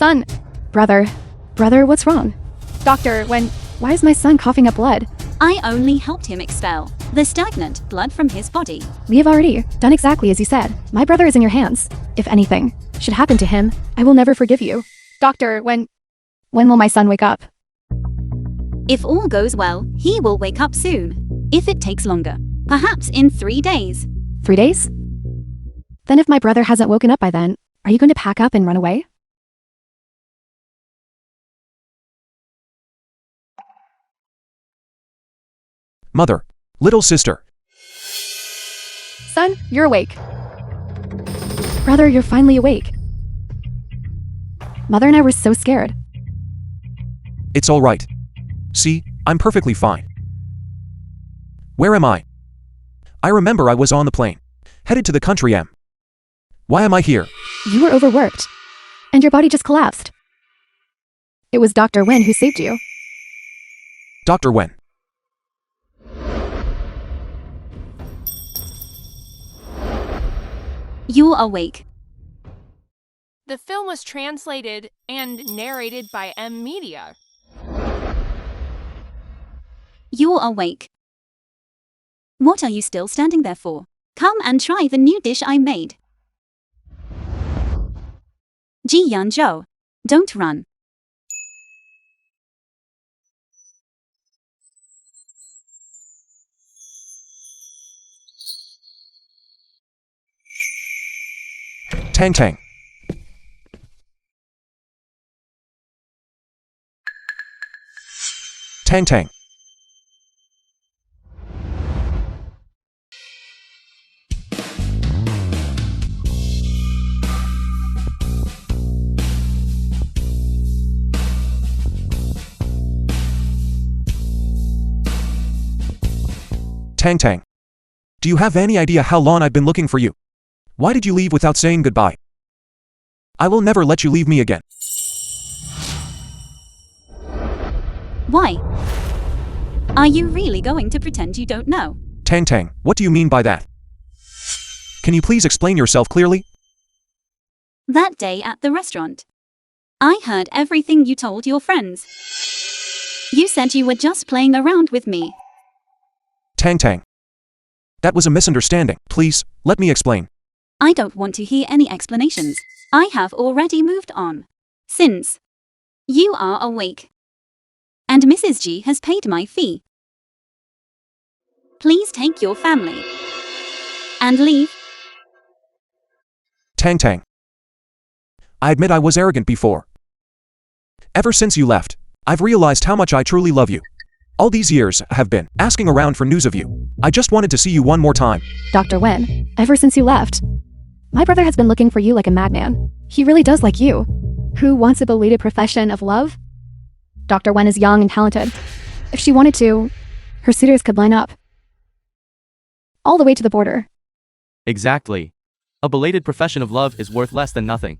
Son. Brother, what's wrong? Doctor, why is my son coughing up blood? I only helped him expel the stagnant blood from his body. We have already done exactly as you said. My brother is in your hands. If anything should happen to him, I will never forgive you. Doctor, when will my son wake up? If all goes well, he will wake up soon. If it takes longer, perhaps in 3 days. 3 days? Then if my brother hasn't woken up by then, are you going to pack up and run away? Mother. Little sister. Son, you're awake. Brother, you're finally awake. Mother and I were so scared. It's all right. See, I'm perfectly fine. Where am I? I remember I was on the plane, headed to the country. Why am I here? You were overworked, and your body just collapsed. It was Dr. Wen who saved you. Dr. Wen. You're awake. The film was translated and narrated by M Media. You're awake. What are you still standing there for? Come and try the new dish I made. Ji Yanzhou, don't run. Tang Tang. Tang Tang. Tang Tang. Do you have any idea how long I've been looking for you? Why did you leave without saying goodbye? I will never let you leave me again. Why? Are you really going to pretend you don't know? Tang Tang, what do you mean by that? Can you please explain yourself clearly? That day at the restaurant, I heard everything you told your friends. You said you were just playing around with me. Tang Tang. That was a misunderstanding. Please, let me explain. I don't want to hear any explanations. I have already moved on. Since you are awake. And Mrs. G has paid my fee. Please take your family and leave. Tang Tang. I admit I was arrogant before. Ever since you left, I've realized how much I truly love you. All these years I have been asking around for news of you. I just wanted to see you one more time. Dr. Wen, ever since you left, my brother has been looking for you like a madman. He really does like you. Who wants a belated profession of love? Dr. Wen is young and talented. If she wanted to, her suitors could line up. All the way to the border. Exactly. A belated profession of love is worth less than nothing.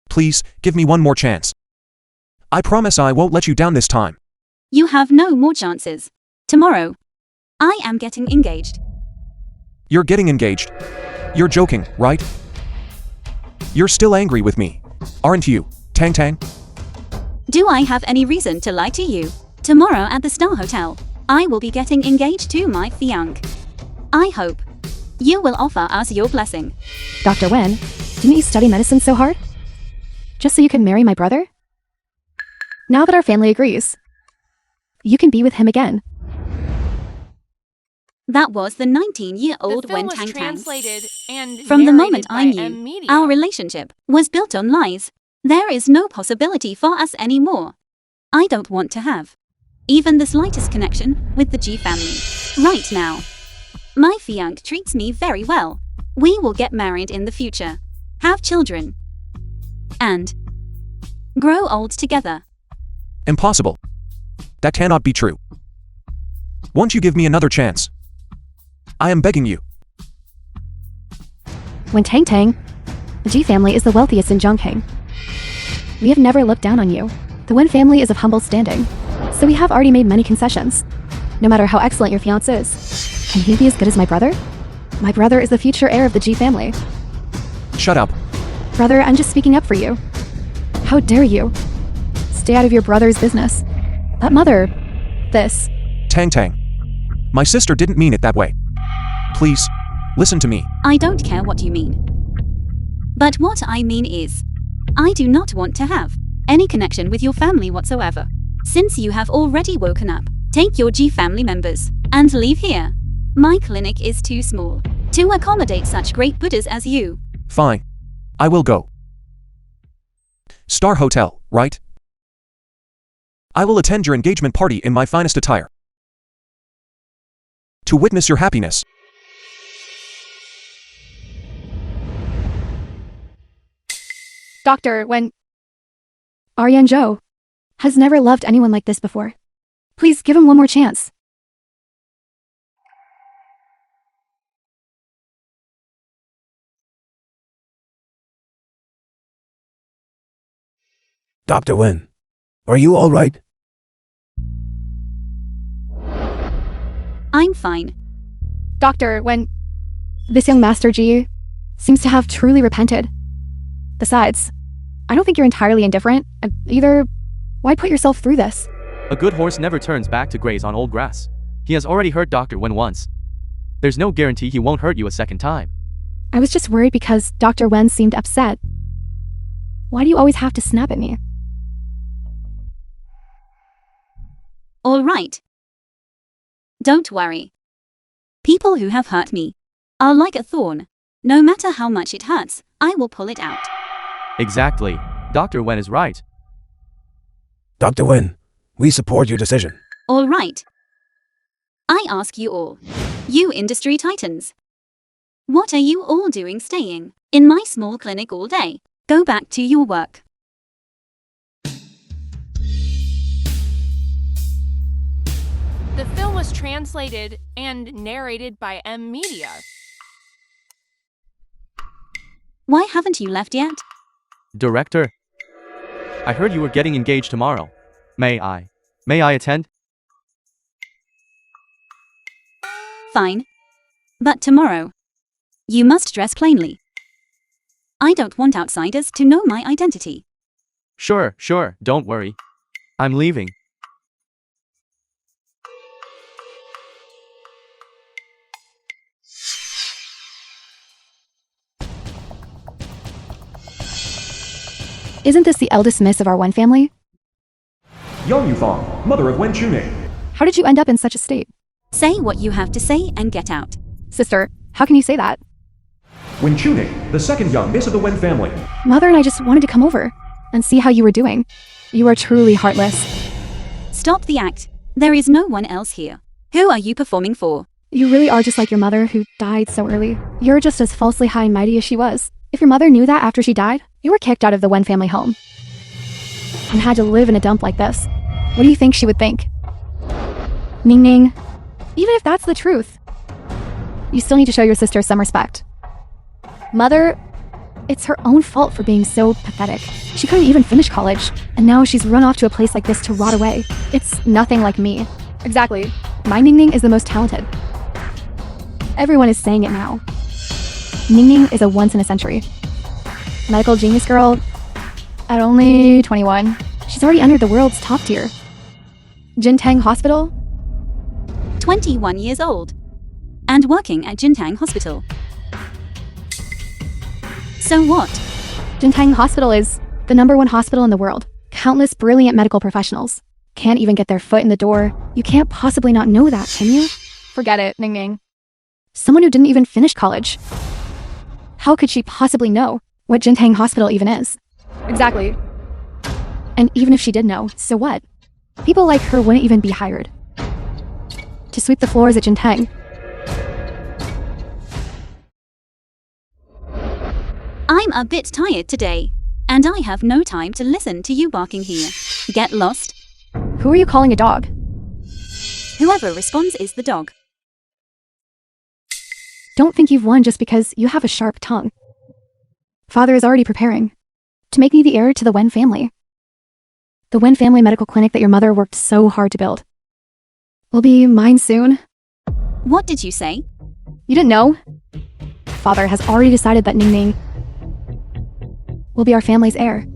Please, give me one more chance. I promise I won't let you down this time. You have no more chances. Tomorrow, I am getting engaged. You're getting engaged. You're joking, right? You're still angry with me, aren't you, Tang Tang? Do I have any reason to lie to you? Tomorrow at the Star Hotel, I will be getting engaged to my fiancé. I hope you will offer us your blessing. Dr. Wen, didn't you study medicine so hard? Just so you can marry my brother? Now that our family agrees, you can be with him again. That was the 19-year-old The film Wen was Tang Tang. translated and From the narrated moment by I M knew Media. our relationship was built on lies, there is no possibility for us anymore. I don't want to have even the slightest connection with the G family. Right now, my fiancé treats me very well. We will get married in the future, have children, and grow old together. Impossible. That cannot be true. Won't you give me another chance? I am begging you. When Tang Tang, the G family is the wealthiest in Zhongking. We have never looked down on you. The Wen family is of humble standing, so we have already made many concessions. No matter how excellent your fiancé is, can he be as good as my brother? My brother is the future heir of the G family. Shut up. Brother, I'm just speaking up for you. How dare you? Stay out of your brother's business. That mother... This. Tang. My sister didn't mean it that way. Please, listen to me. I don't care what you mean. But what I mean is, I do not want to have any connection with your family whatsoever. Since you have already woken up, take your G family members and leave here. My clinic is too small to accommodate such great Buddhas as you. Fine. I will go. Star Hotel, right? I will attend your engagement party in my finest attire. To witness your happiness. Doctor, when... Aryan Zhou has never loved anyone like this before. Please give him one more chance. Dr. Wen, are you all right? I'm fine. Doctor, when... This young Master Ji seems to have truly repented. Besides, I don't think you're entirely indifferent. Either, why put yourself through this? A good horse never turns back to graze on old grass. He has already hurt Dr. Wen once. There's no guarantee he won't hurt you a second time. I was just worried because Dr. Wen seemed upset. Why do you always have to snap at me? All right. Don't worry. People who have hurt me are like a thorn. No matter how much it hurts, I will pull it out. Exactly. Dr. Wen is right. Dr. Wen, we support your decision. All right. I ask you all, you industry titans, what are you all doing staying in my small clinic all day? Go back to your work. The film was translated and narrated by M Media. Why haven't you left yet? Director, I heard you were getting engaged tomorrow. May I attend? Fine. But tomorrow, you must dress plainly. I don't want outsiders to know my identity. Sure, don't worry. I'm leaving. Isn't this the eldest miss of our Wen family? Young Yufang, mother of Wen Chunei. How did you end up in such a state? Say what you have to say and get out. Sister, how can you say that? Wen Chunei, the second young miss of the Wen family. Mother and I just wanted to come over and see how you were doing. You are truly heartless. Stop the act. There is no one else here. Who are you performing for? You really are just like your mother who died so early. You're just as falsely high and mighty as she was. If your mother knew that after she died, you were kicked out of the Wen family home and had to live in a dump like this. What do you think she would think? Ning, even if that's the truth, you still need to show your sister some respect. Mother, it's her own fault for being so pathetic. She couldn't even finish college, and now she's run off to a place like this to rot away. It's nothing like me. Exactly. My Ning is the most talented. Everyone is saying it now. Ning is a once-in-a-century medical genius girl at only 21. She's already entered the world's top tier. Jintang Hospital? 21 years old. And working at Jintang Hospital. So what? Jintang Hospital is the #1 hospital in the world. Countless brilliant medical professionals can't even get their foot in the door. You can't possibly not know that, can you? Forget it, Ning. Someone who didn't even finish college. How could she possibly know what Jintang Hospital even is? Exactly. And even if she did know, so what? People like her wouldn't even be hired to sweep the floors at Jintang. I'm a bit tired today, and I have no time to listen to you barking here. Get lost. Who are you calling a dog? Whoever responds is the dog. Don't think you've won just because you have a sharp tongue. Father is already preparing to make me the heir to the Wen family. The Wen family medical clinic that your mother worked so hard to build will be mine soon. What did you say? You didn't know? Father has already decided that Ning will be our family's heir.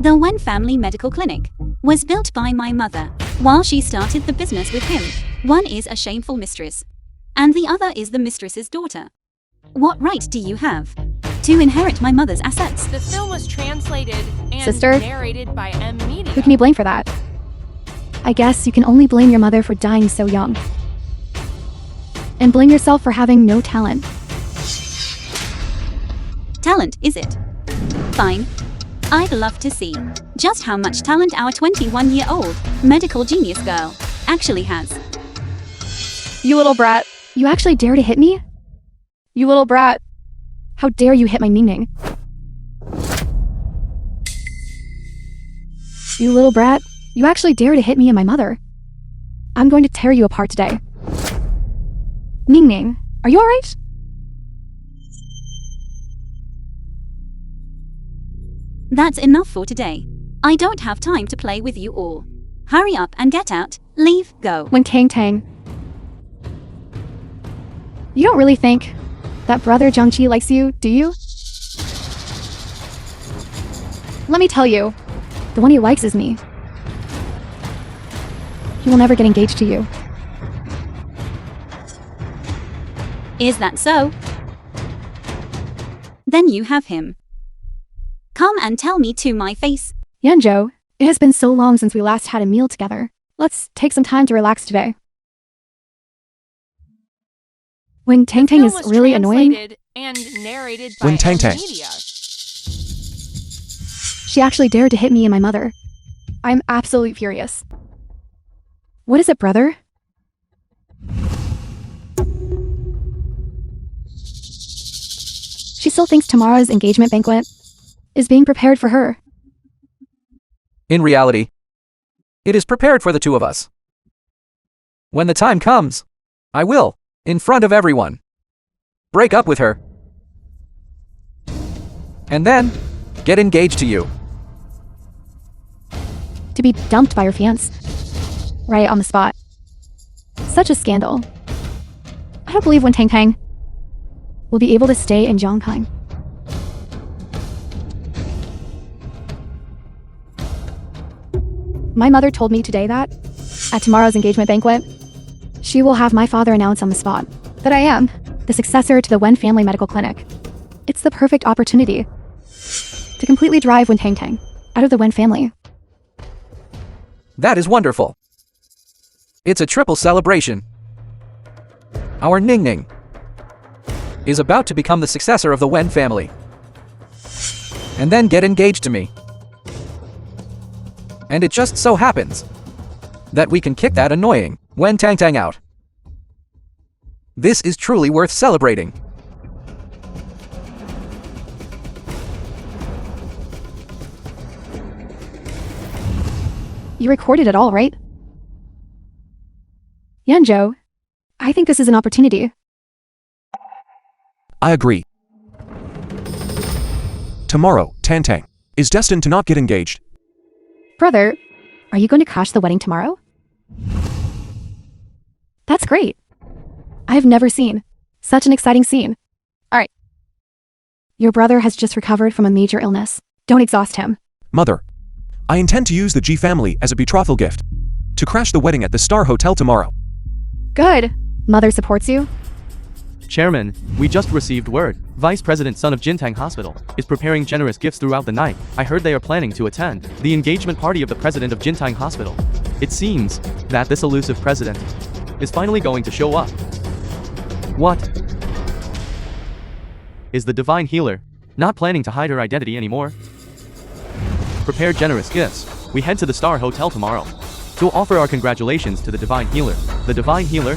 The Wen Family Medical Clinic was built by my mother while she started the business with him. One is a shameful mistress, and the other is the mistress's daughter. What right do you have to inherit my mother's assets? The film was translated and Sister? narrated by M Media. Who can you blame for that? I guess you can only blame your mother for dying so young. And blame yourself for having no talent. Talent, is it? Fine. I'd love to see just how much talent our 21-year-old medical genius girl actually has. You little brat. You actually dare to hit me? You little brat. How dare you hit my Ning? You little brat. You actually dare to hit me and my mother. I'm going to tear you apart today. Ning, are you alright? That's enough for today. I don't have time to play with you all. Hurry up and get out. Leave, go. When Tang. You don't really think that brother Zhangqi likes you, do you? Let me tell you, the one he likes is me. He will never get engaged to you. Is that so? Then you have him. Come and tell me to my face. Yanzhou, it has been so long since we last had a meal together. Let's take some time to relax today. When Tang is really annoying, and narrated by When Tang M Tang. Media. she actually dared to hit me and my mother. I'm absolutely furious. What is it, brother? She still thinks tomorrow's engagement banquet is being prepared for her. In reality, it is prepared for the two of us. When the time comes, I will, in front of everyone, break up with her. And then, get engaged to you. To be dumped by her fiancé. Right on the spot. Such a scandal. I don't believe Wen Tang will be able to stay in Zhongkang. My mother told me today that, at tomorrow's engagement banquet, she will have my father announce on the spot that I am the successor to the Wen Family Medical Clinic. It's the perfect opportunity to completely drive Wen Tang out of the Wen family. That is wonderful. It's a triple celebration. Our Ning is about to become the successor of the Wen family. And then get engaged to me. And it just so happens that we can kick that annoying Wen Tang out. This is truly worth celebrating. You recorded it all, right? Yanzhou, I think this is an opportunity. I agree. Tomorrow, Tang is destined to not get engaged. Brother, are you going to crash the wedding tomorrow? That's great. I've never seen such an exciting scene. Alright. Your brother has just recovered from a major illness. Don't exhaust him. Mother, I intend to use the G family as a betrothal gift to crash the wedding at the Star Hotel tomorrow. Good. Mother supports you? Chairman, we just received word. Vice President Sun of Jintang Hospital is preparing generous gifts throughout the night. I heard they are planning to attend the engagement party of the president of Jintang Hospital. It seems that this elusive president is finally going to show up. What? Is the divine healer not planning to hide her identity anymore? Prepare generous gifts. We head to the Star Hotel tomorrow to offer our congratulations to the divine healer. The divine healer?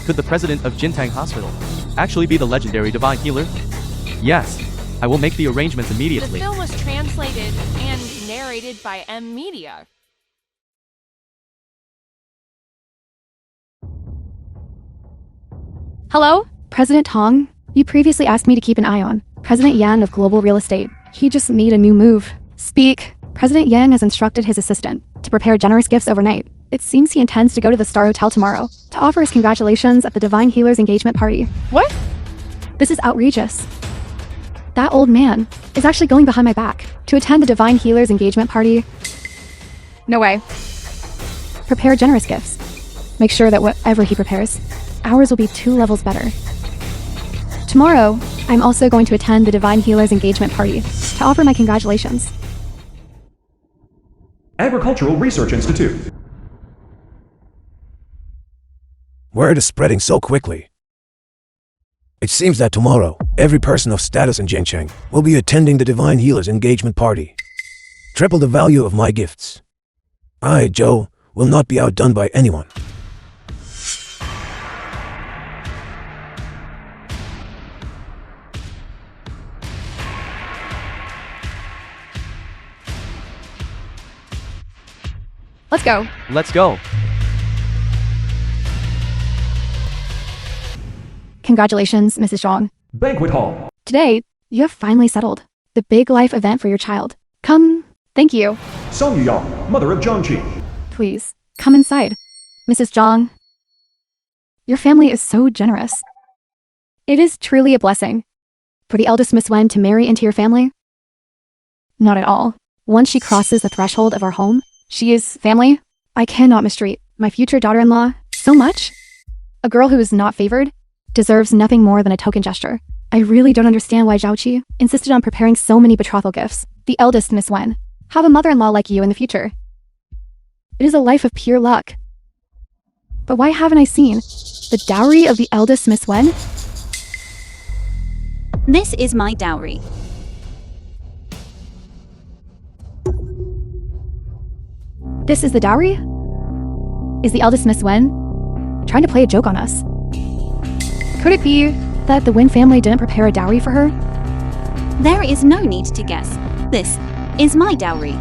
Could the president of Jintang Hospital actually be the legendary divine healer? Yes, I will make the arrangements The immediately. film was translated and narrated by M Media. Hello? President Tong, you previously asked me to keep an eye on President Yang of Global Real Estate. He just made a new move. Speak. President Yang has instructed his assistant to prepare generous gifts overnight. It seems he intends to go to the Star Hotel tomorrow to offer his congratulations at the Divine Healer's engagement party. What? This is outrageous. That old man is actually going behind my back to attend the Divine Healer's engagement party. No way. Prepare generous gifts. Make sure that whatever he prepares, ours will be 2 levels better. Tomorrow, I'm also going to attend the Divine Healer's engagement party to offer my congratulations. Agricultural Research Institute. Word is spreading so quickly. It seems that tomorrow, every person of status in Jiangcheng will be attending the Divine Healer's engagement party. Triple the value of my gifts. I, Joe, will not be outdone by anyone. Let's go. Let's go. Congratulations, Mrs. Zhang. Banquet Hall. Today, you have finally settled the big life event for your child. Come, thank you. Song Yuyang, mother of Zhangqi. Please, come inside. Mrs. Zhang, your family is so generous. It is truly a blessing for the eldest Miss Wen to marry into your family. Not at all. Once she crosses the threshold of our home, she is family. I cannot mistreat my future daughter-in-law so much. A girl who is not favored deserves nothing more than a token gesture. I really don't understand why Zhao Qi insisted on preparing so many betrothal gifts. The eldest Miss Wen, have a mother-in-law like you in the future. It is a life of pure luck. But why haven't I seen the dowry of the eldest Miss Wen? This is my dowry. This is the dowry? Is the eldest Miss Wen trying to play a joke on us? Could it be that the Wen family didn't prepare a dowry for her? There is no need to guess. This is my dowry.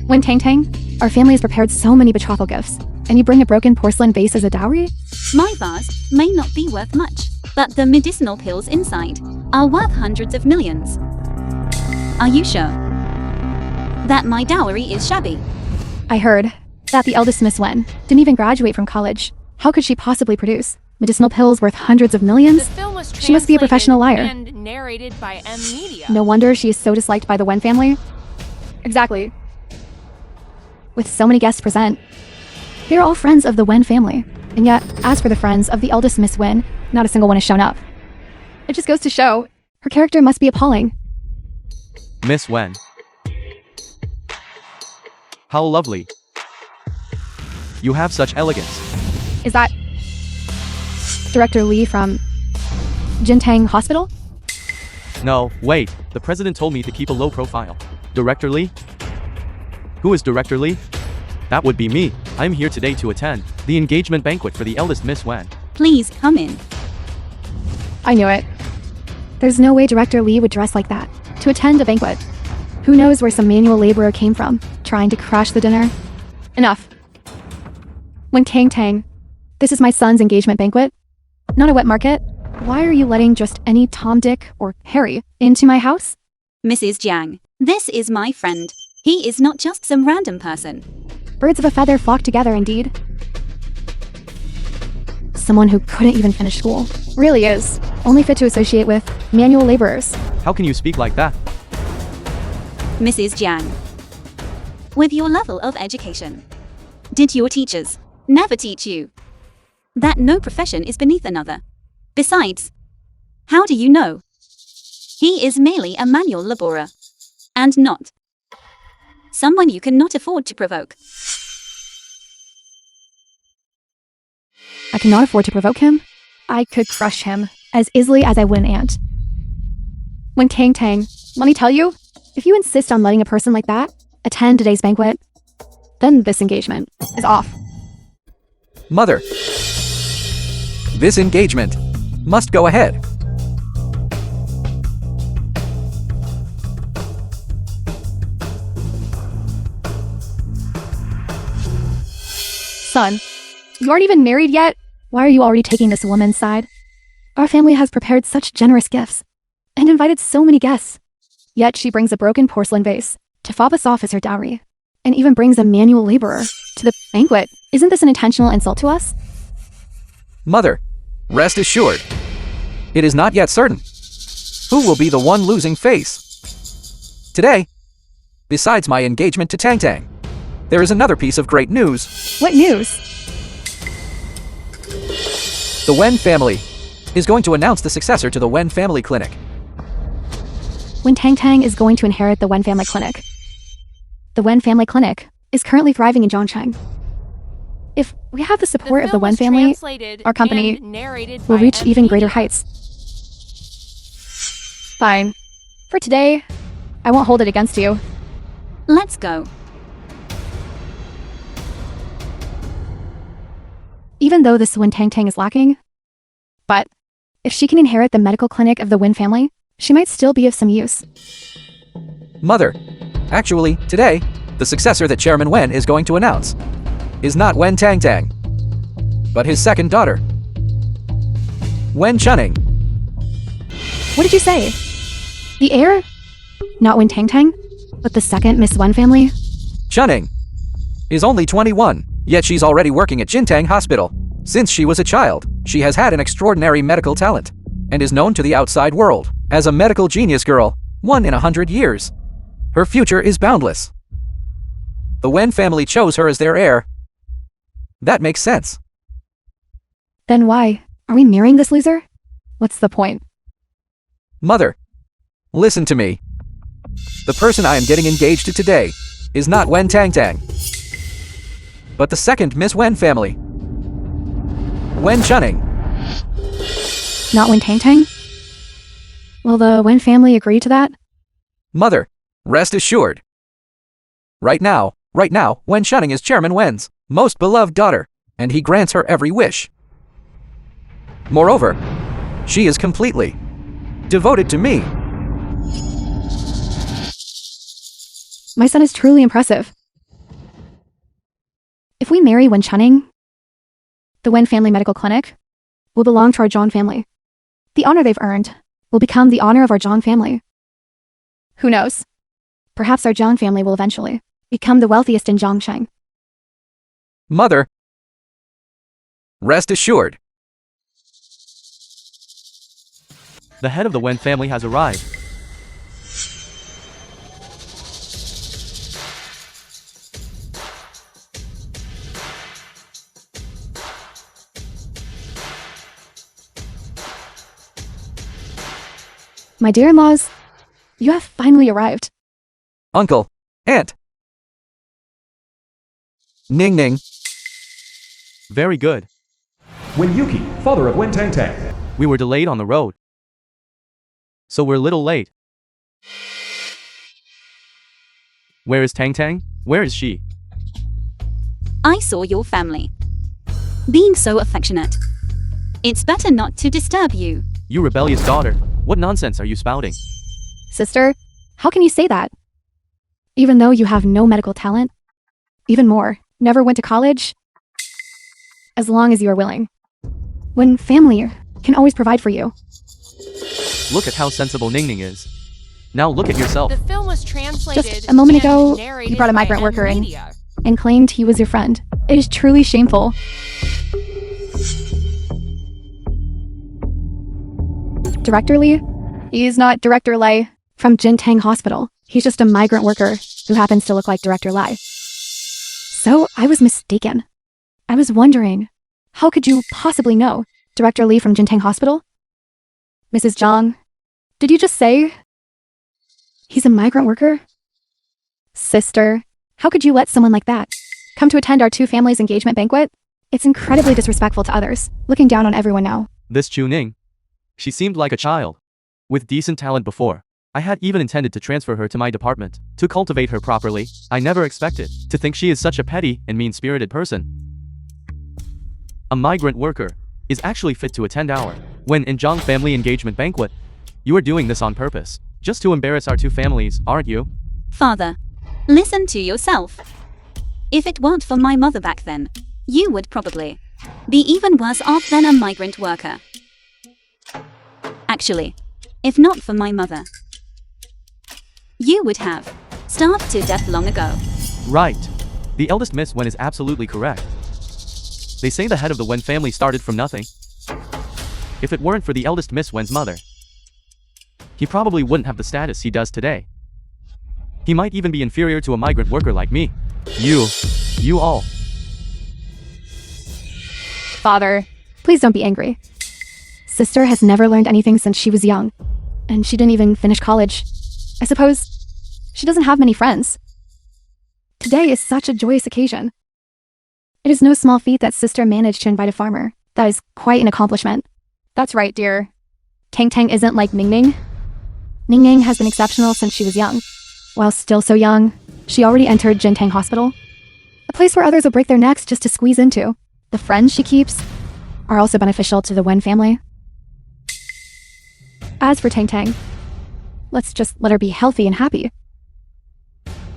Wen Tang Tang, our family has prepared so many betrothal gifts, and you bring a broken porcelain vase as a dowry? My vase may not be worth much, but the medicinal pills inside are worth hundreds of millions. Are you sure that my dowry is shabby? I heard that the eldest Miss Wen didn't even graduate from college. How could she possibly produce medicinal pills worth hundreds of The millions? film was She must be a professional liar. translated and narrated by M Media. No wonder she is so disliked by the Wen family. Exactly. With so many guests present, they are all friends of the Wen family. And yet, as for the friends of the eldest Miss Wen, not a single one has shown up. It just goes to show, her character must be appalling. Miss Wen. How lovely. You have such elegance. Is that Director Li from Jintang Hospital? No, wait. The president told me to keep a low profile. Director Li? Who is Director Li? That would be me. I am here today to attend the engagement banquet for the eldest Miss Wen. Please come in. I knew it. There's no way Director Li would dress like that to attend a banquet. Who knows where some manual laborer came from, trying to crash the dinner? Enough. When Tang Tang, this is my son's engagement banquet, not a wet market. Why are you letting just any Tom, Dick, or Harry into my house? Mrs. Jiang, this is my friend. He is not just some random person. Birds of a feather flock together, indeed. Someone who couldn't even finish school. Really is. Only fit to associate with manual laborers. How can you speak like that? Mrs. Jiang, with your level of education, did your teachers never teach you that no profession is beneath another? Besides, how do you know? He is merely a manual laborer, and not someone you cannot afford to provoke. I cannot afford to provoke him. I could crush him as easily as I would an ant. When Tang Tang, let me tell you, if you insist on letting a person like that attend today's banquet, then this engagement is off. Mother, this engagement must go ahead. Son, you aren't even married yet? Why are you already taking this woman's side? Our family has prepared such generous gifts and invited so many guests. Yet she brings a broken porcelain vase to fob us off as her dowry, and even brings a manual laborer to the banquet. Isn't this an intentional insult to us? Mother, rest assured. It is not yet certain. Who will be the one losing face? Today, besides my engagement to Tang Tang, there is another piece of great news. What news? The Wen family is going to announce the successor to the Wen family clinic. When Tang Tang is going to inherit the Wen family clinic. The Wen family clinic is currently thriving in Zhongcheng. If we have the support of the Wen family, our company will reach even greater heights. Fine. For today, I won't hold it against you. Let's go. Even though this Wen Tang Tang is lacking, but if she can inherit the medical clinic of the Wen family, she might still be of some use. Mother, actually, today, the successor that Chairman Wen is going to announce is not Wen Tang Tang, but his second daughter, Wen Chunning. What did you say? The heir? Not Wen Tang Tang, but the second Miss Wen family? Chunning is only 21, yet she's already working at Jintang Hospital. Since she was a child, she has had an extraordinary medical talent and is known to the outside world as a medical genius girl, 1 in 100 years. Her future is boundless. The Wen family chose her as their heir. That makes sense. Then why? Are we marrying this loser? What's the point? Mother, listen to me. The person I am getting engaged to today is not Wen Tang Tang, but the second Miss Wen family, Wen Chunning. Not Wen Tang Tang? Will the Wen family agree to that? Mother, rest assured. Right now, Wen Chunning is Chairman Wen's most beloved daughter, and he grants her every wish. Moreover, she is completely devoted to me. My son is truly impressive. If we marry Wen Chunning, the Wen family medical clinic will belong to our Zhang family. The honor they've earned will become the honor of our Zhang family. Who knows? Perhaps our Zhang family will eventually become the wealthiest in Zhongcheng. Mother, rest assured. The head of the Wen family has arrived. My dear in-laws, you have finally arrived. Uncle, Aunt. Ning Ning. Very good. Wen Yuki, father of Wen Tang Tang. We were delayed on the road, so we're a little late. Where is Tang Tang? Where is she? I saw your family being so affectionate. It's better not to disturb you. You rebellious daughter. What nonsense are you spouting? Sister, how can you say that? Even though you have no medical talent, even more, never went to college, as long as you are willing. When family can always provide for you. Look at how sensible Ning Ning is. Now look at yourself. The film was translated. Just a moment and ago, narrated you brought a by migrant worker in media. and claimed he was your friend. It is truly shameful. Director Li? He's not Director Lai from Jintang Hospital. He's just a migrant worker who happens to look like Director Lai. So I was mistaken. I was wondering, how could you possibly know Director Li from Jintang Hospital? Mrs. Zhang, did you just say he's a migrant worker? Sister, how could you let someone like that come to attend our two families' engagement banquet? It's incredibly disrespectful to others, looking down on everyone now. This Chu Ning. She seemed like a child, with decent talent before. I had even intended to transfer her to my department, to cultivate her properly. I never expected to think she is such a petty and mean-spirited person. A migrant worker is actually fit to attend our Wen and Zhang family engagement banquet. You are doing this on purpose, just to embarrass our two families, aren't you? Father, listen to yourself. If it weren't for my mother back then, you would probably be even worse off than a migrant worker. Actually, if not for my mother, you would have starved to death long ago. Right. The eldest Miss Wen is absolutely correct. They say the head of the Wen family started from nothing. If it weren't for the eldest Miss Wen's mother, he probably wouldn't have the status he does today. He might even be inferior to a migrant worker like me. You all. Father, please don't be angry. Sister has never learned anything since she was young, and she didn't even finish college. I suppose she doesn't have many friends. Today is such a joyous occasion. It is no small feat that Sister managed to invite a farmer. That is quite an accomplishment. That's right, dear. Tang Tang isn't like Ning Ning. Ning Ning has been exceptional since she was young. While still so young, she already entered Jintang Hospital, a place where others will break their necks just to squeeze into. The friends she keeps are also beneficial to the Wen family. As for Tang Tang, let's just let her be healthy and happy.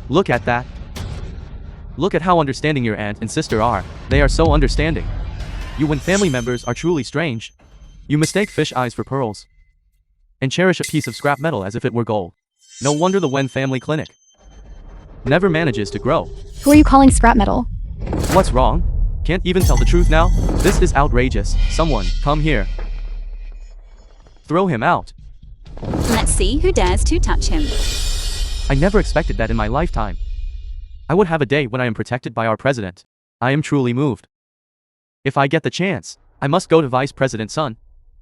Look at that. Look at how understanding your aunt and sister are. They are so understanding. You Wen family members are truly strange. You mistake fish eyes for pearls and cherish a piece of scrap metal as if it were gold. No wonder the Wen family clinic never manages to grow. Who are you calling scrap metal? What's wrong? Can't even tell the truth now? This is outrageous. Someone, come here. Throw him out. Let's see who dares to touch him. I never expected that in my lifetime. I would have a day when I am protected by our president. I am truly moved. If I get the chance, I must go to Vice President's son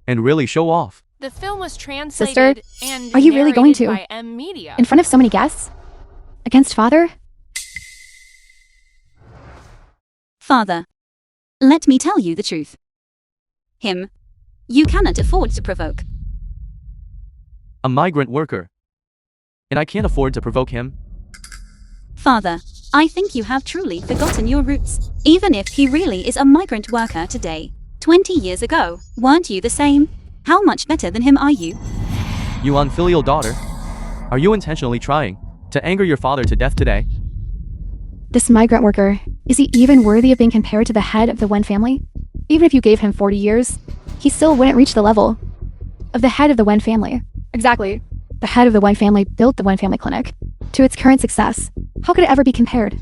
and really show off. The film was translated and are you really going to? narrated by M Media. In front of so many guests? Against Father? Father, let me tell you the truth. Him, you cannot afford to provoke. A migrant worker. And I can't afford to provoke him. Father, I think you have truly forgotten your roots. Even if he really is a migrant worker today, 20 years ago, weren't you the same? How much better than him are you? You unfilial daughter. Are you intentionally trying to anger your father to death today? This migrant worker, is he even worthy of being compared to the head of the Wen family? Even if you gave him 40 years, he still wouldn't reach the level of the head of the Wen family. Exactly. The head of the Wen family built the Wen family clinic to its current success. How could it ever be compared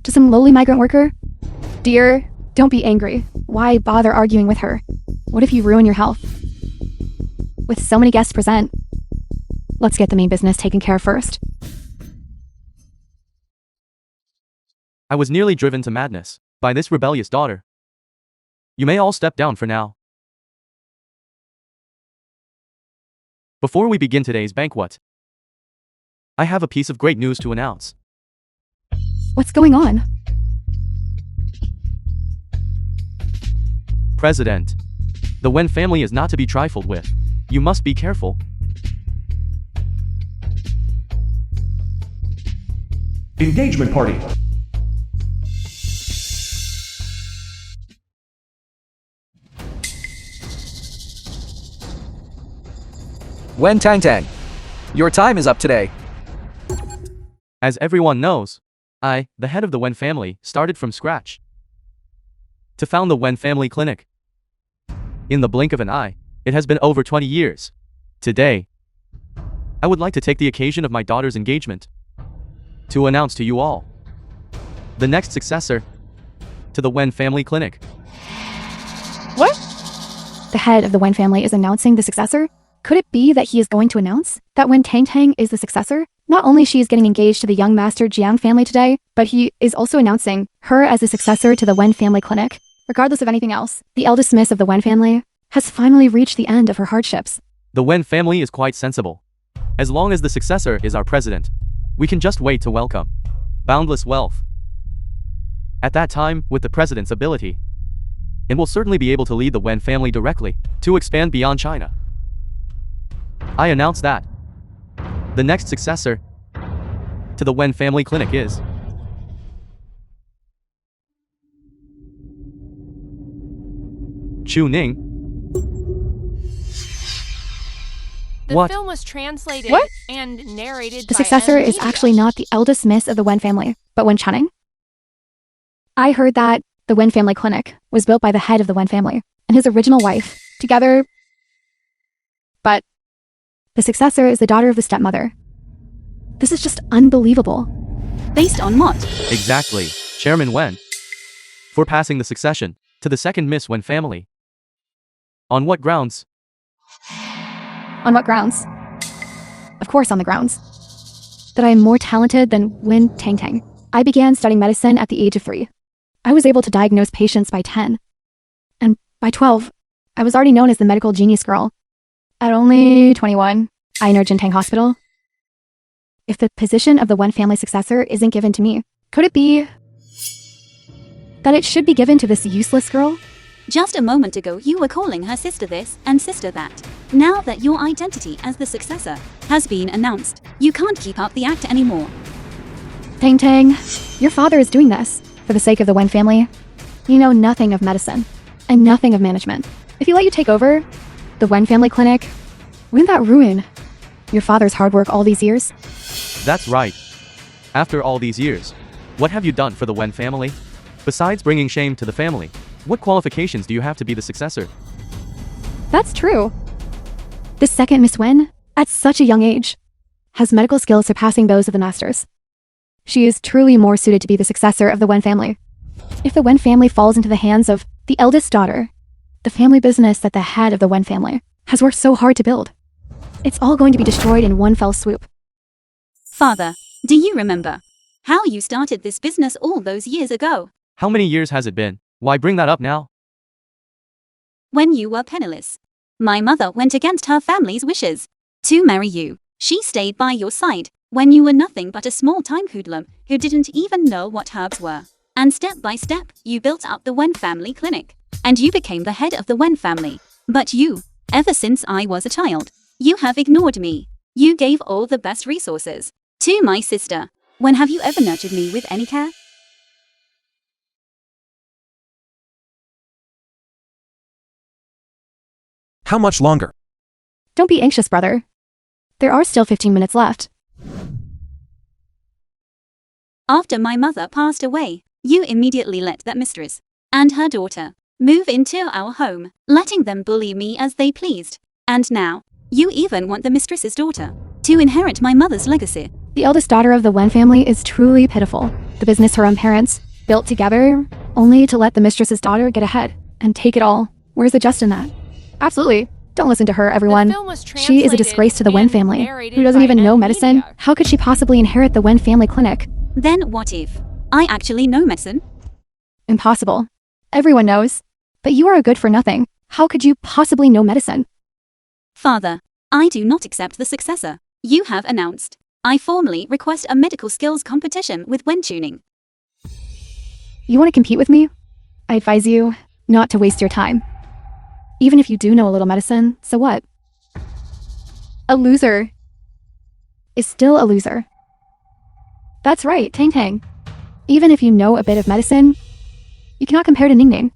to some lowly migrant worker? Dear, don't be angry. Why bother arguing with her? What if you ruin your health? With so many guests present, let's get the main business taken care of first. I was nearly driven to madness by this rebellious daughter. You may all step down for now. Before we begin today's banquet, I have a piece of great news to announce. What's going on? President, the Wen family is not to be trifled with. You must be careful. Engagement party. Wen Tang Tang, your time is up today. As everyone knows, I, the head of the Wen family, started from scratch to found the Wen family clinic. In the blink of an eye, it has been over 20 years. Today, I would like to take the occasion of my daughter's engagement to announce to you all the next successor to the Wen family clinic. What? The head of the Wen family is announcing the successor? Could it be that he is going to announce that when Tang Tang is the successor, not only she is getting engaged to the young master Jiang family today, but he is also announcing her as the successor to the Wen family clinic? Regardless of anything else, the eldest miss of the Wen family has finally reached the end of her hardships. The Wen family is quite sensible. As long as the successor is our president, we can just wait to welcome boundless wealth. At that time, with the president's ability, it will certainly be able to lead the Wen family directly to expand beyond China. I announce that the next successor to the Wen family clinic is Chu Ning. The What? film was translated What? and narrated The by successor M is Media. actually not the eldest miss of the Wen family, but Wen Channing. I heard that the Wen family clinic was built by the head of the Wen family and his original wife together. But the successor is the daughter of the stepmother. This is just unbelievable. Based on what? Exactly, Chairman Wen. For passing the succession to the second Miss Wen family. On what grounds? On what grounds? Of course, on the grounds that I am more talented than Wen Tang. I began studying medicine at the age of 3. I was able to diagnose patients by 10. And by 12, I was already known as the medical genius girl. At only 21, I entered Jintang Hospital. If the position of the Wen family successor isn't given to me, could it be that it should be given to this useless girl? Just a moment ago, you were calling her sister this and sister that. Now that your identity as the successor has been announced, you can't keep up the act anymore. Tang, your father is doing this for the sake of the Wen family. You know nothing of medicine and nothing of management. If he let you take over the Wen family clinic, wouldn't that ruin your father's hard work all these years? That's right. After all these years, what have you done for the Wen family? Besides bringing shame to the family, what qualifications do you have to be the successor? That's true. The second Miss Wen, at such a young age, has medical skills surpassing those of the masters. She is truly more suited to be the successor of the Wen family. If the Wen family falls into the hands of the eldest daughter, the family business that the head of the Wen family has worked so hard to build, it's all going to be destroyed in one fell swoop. Father, do you remember how you started this business all those years ago? How many years has it been? Why bring that up now? When you were penniless, my mother went against her family's wishes to marry you. She stayed by your side when you were nothing but a small-time hoodlum who didn't even know what herbs were. And step by step, you built up the Wen family clinic. And you became the head of the Wen family. But you, ever since I was a child, you have ignored me. You gave all the best resources to my sister. When have you ever nurtured me with any care? How much longer? Don't be anxious, brother. There are still 15 minutes left. After my mother passed away, you immediately let that mistress and her daughter move into our home, letting them bully me as they pleased. And now, you even want the mistress's daughter to inherit my mother's legacy. The eldest daughter of the Wen family is truly pitiful. The business her own parents built together, only to let the mistress's daughter get ahead and take it all. Where's the just in that? Absolutely. Don't listen to her, everyone. The film was She is a disgrace to the Wen and family. narrated Who doesn't by even know Ed medicine? Media. How could she possibly inherit the Wen family clinic? Then what if I actually know medicine? Impossible. Everyone knows. But you are a good for nothing. How could you possibly know medicine? Father, I do not accept the successor you have announced. I formally request a medical skills competition with Wen tuning. You want to compete with me? I advise you not to waste your time. Even if you do know a little medicine, so what? A loser is still a loser. That's right, Tang. Even if you know a bit of medicine, you cannot compare to Ning.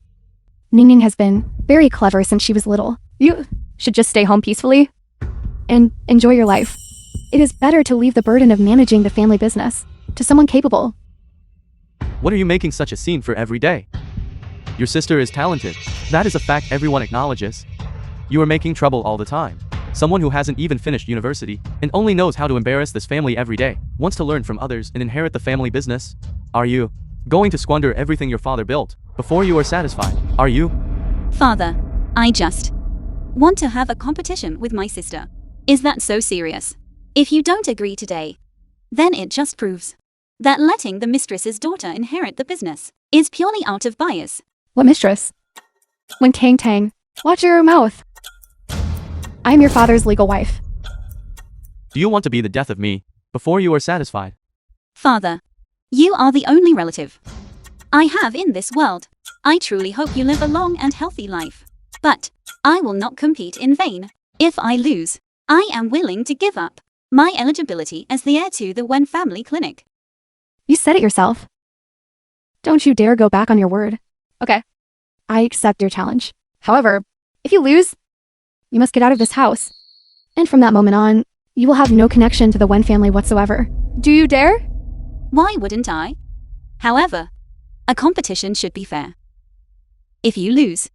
Ning has been very clever since she was little. You should just stay home peacefully and enjoy your life. It is better to leave the burden of managing the family business to someone capable. What are you making such a scene for every day? Your sister is talented. That is a fact everyone acknowledges. You are making trouble all the time. Someone who hasn't even finished university and only knows how to embarrass this family every day wants to learn from others and inherit the family business. Are you going to squander everything your father built before you are satisfied? Are you? Father, I just want to have a competition with my sister. Is that so serious? If you don't agree today, then it just proves that letting the mistress's daughter inherit the business is purely out of bias. What mistress? When Tang, watch your mouth. I am your father's legal wife. Do you want to be the death of me before you are satisfied? Father, you are the only relative I have in this world. I truly hope you live a long and healthy life. But I will not compete in vain. If I lose, I am willing to give up my eligibility as the heir to the Wen family clinic. You said it yourself. Don't you dare go back on your word. Okay, I accept your challenge. However, if you lose, you must get out of this house. And from that moment on, you will have no connection to the Wen family whatsoever. Do you dare? Why wouldn't I? However, a competition should be fair. If you lose,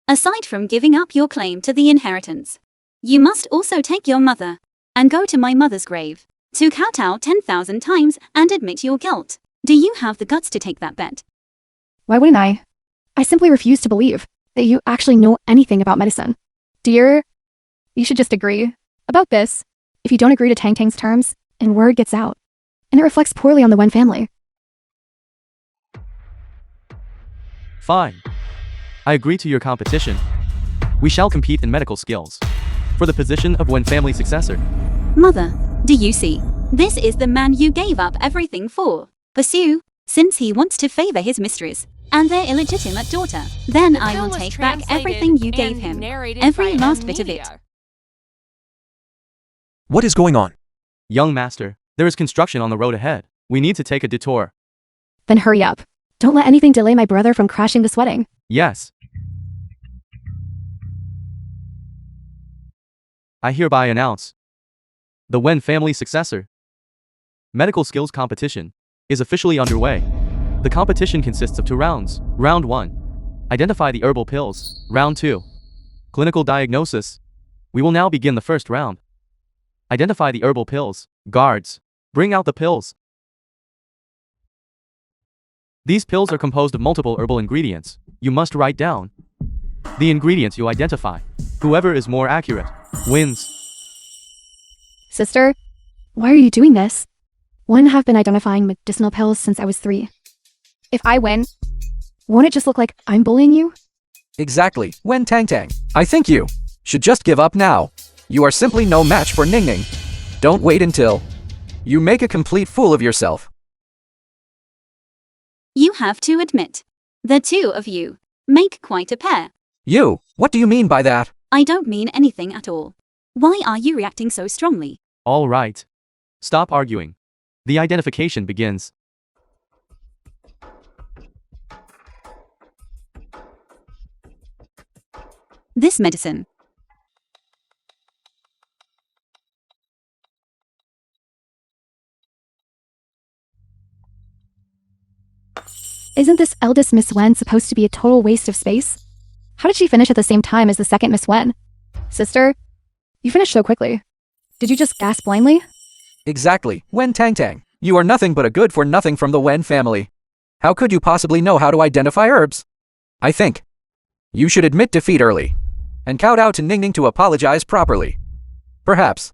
aside from giving up your claim to the inheritance, you must also take your mother and go to my mother's grave to kowtow 10,000 times and admit your guilt. Do you have the guts to take that bet? Why wouldn't I? I simply refuse to believe that you actually know anything about medicine. Dear, you should just agree about this if you don't agree to Tang Tang's terms, and word gets out, and it reflects poorly on the Wen family. Fine. I agree to your competition. We shall compete in medical skills. For the position of Wen family successor. Mother, do you see? This is the man you gave up everything for. Pursue, since he wants to favor his mistress and their illegitimate daughter. Then The I film will was take back translated everything you gave and him. narrated Every by last M bit of it. Media. What is going on? Young master, there is construction on the road ahead. We need to take a detour. Then hurry up. Don't let anything delay my brother from crashing this wedding. Yes. I hereby announce the Wen family successor medical skills competition is officially underway. The competition consists of 2 rounds. Round 1. Identify the herbal pills. Round 2. Clinical diagnosis. We will now begin the first round. Identify the herbal pills. Guards, bring out the pills. These pills are composed of multiple herbal ingredients. You must write down the ingredients you identify. Whoever is more accurate wins. Sister, why are you doing this? Wouldn't have been identifying medicinal pills since I was 3. If I win, won't it just look like I'm bullying you? Exactly, Wen Tang Tang. I think you should just give up now. You are simply no match for Ning Ning. Don't wait until you make a complete fool of yourself. You have to admit, the two of you make quite a pair. You, what do you mean by that? I don't mean anything at all. Why are you reacting so strongly? All right. Stop arguing. The identification begins. This medicine. Isn't this eldest Miss Wen supposed to be a total waste of space? How did she finish at the same time as the second Miss Wen? Sister, you finished so quickly. Did you just gasp blindly? Exactly, Wen Tang Tang. You are nothing but a good-for-nothing from the Wen family. How could you possibly know how to identify herbs? I think you should admit defeat early and kowtow to Ning Ning to apologize properly. Perhaps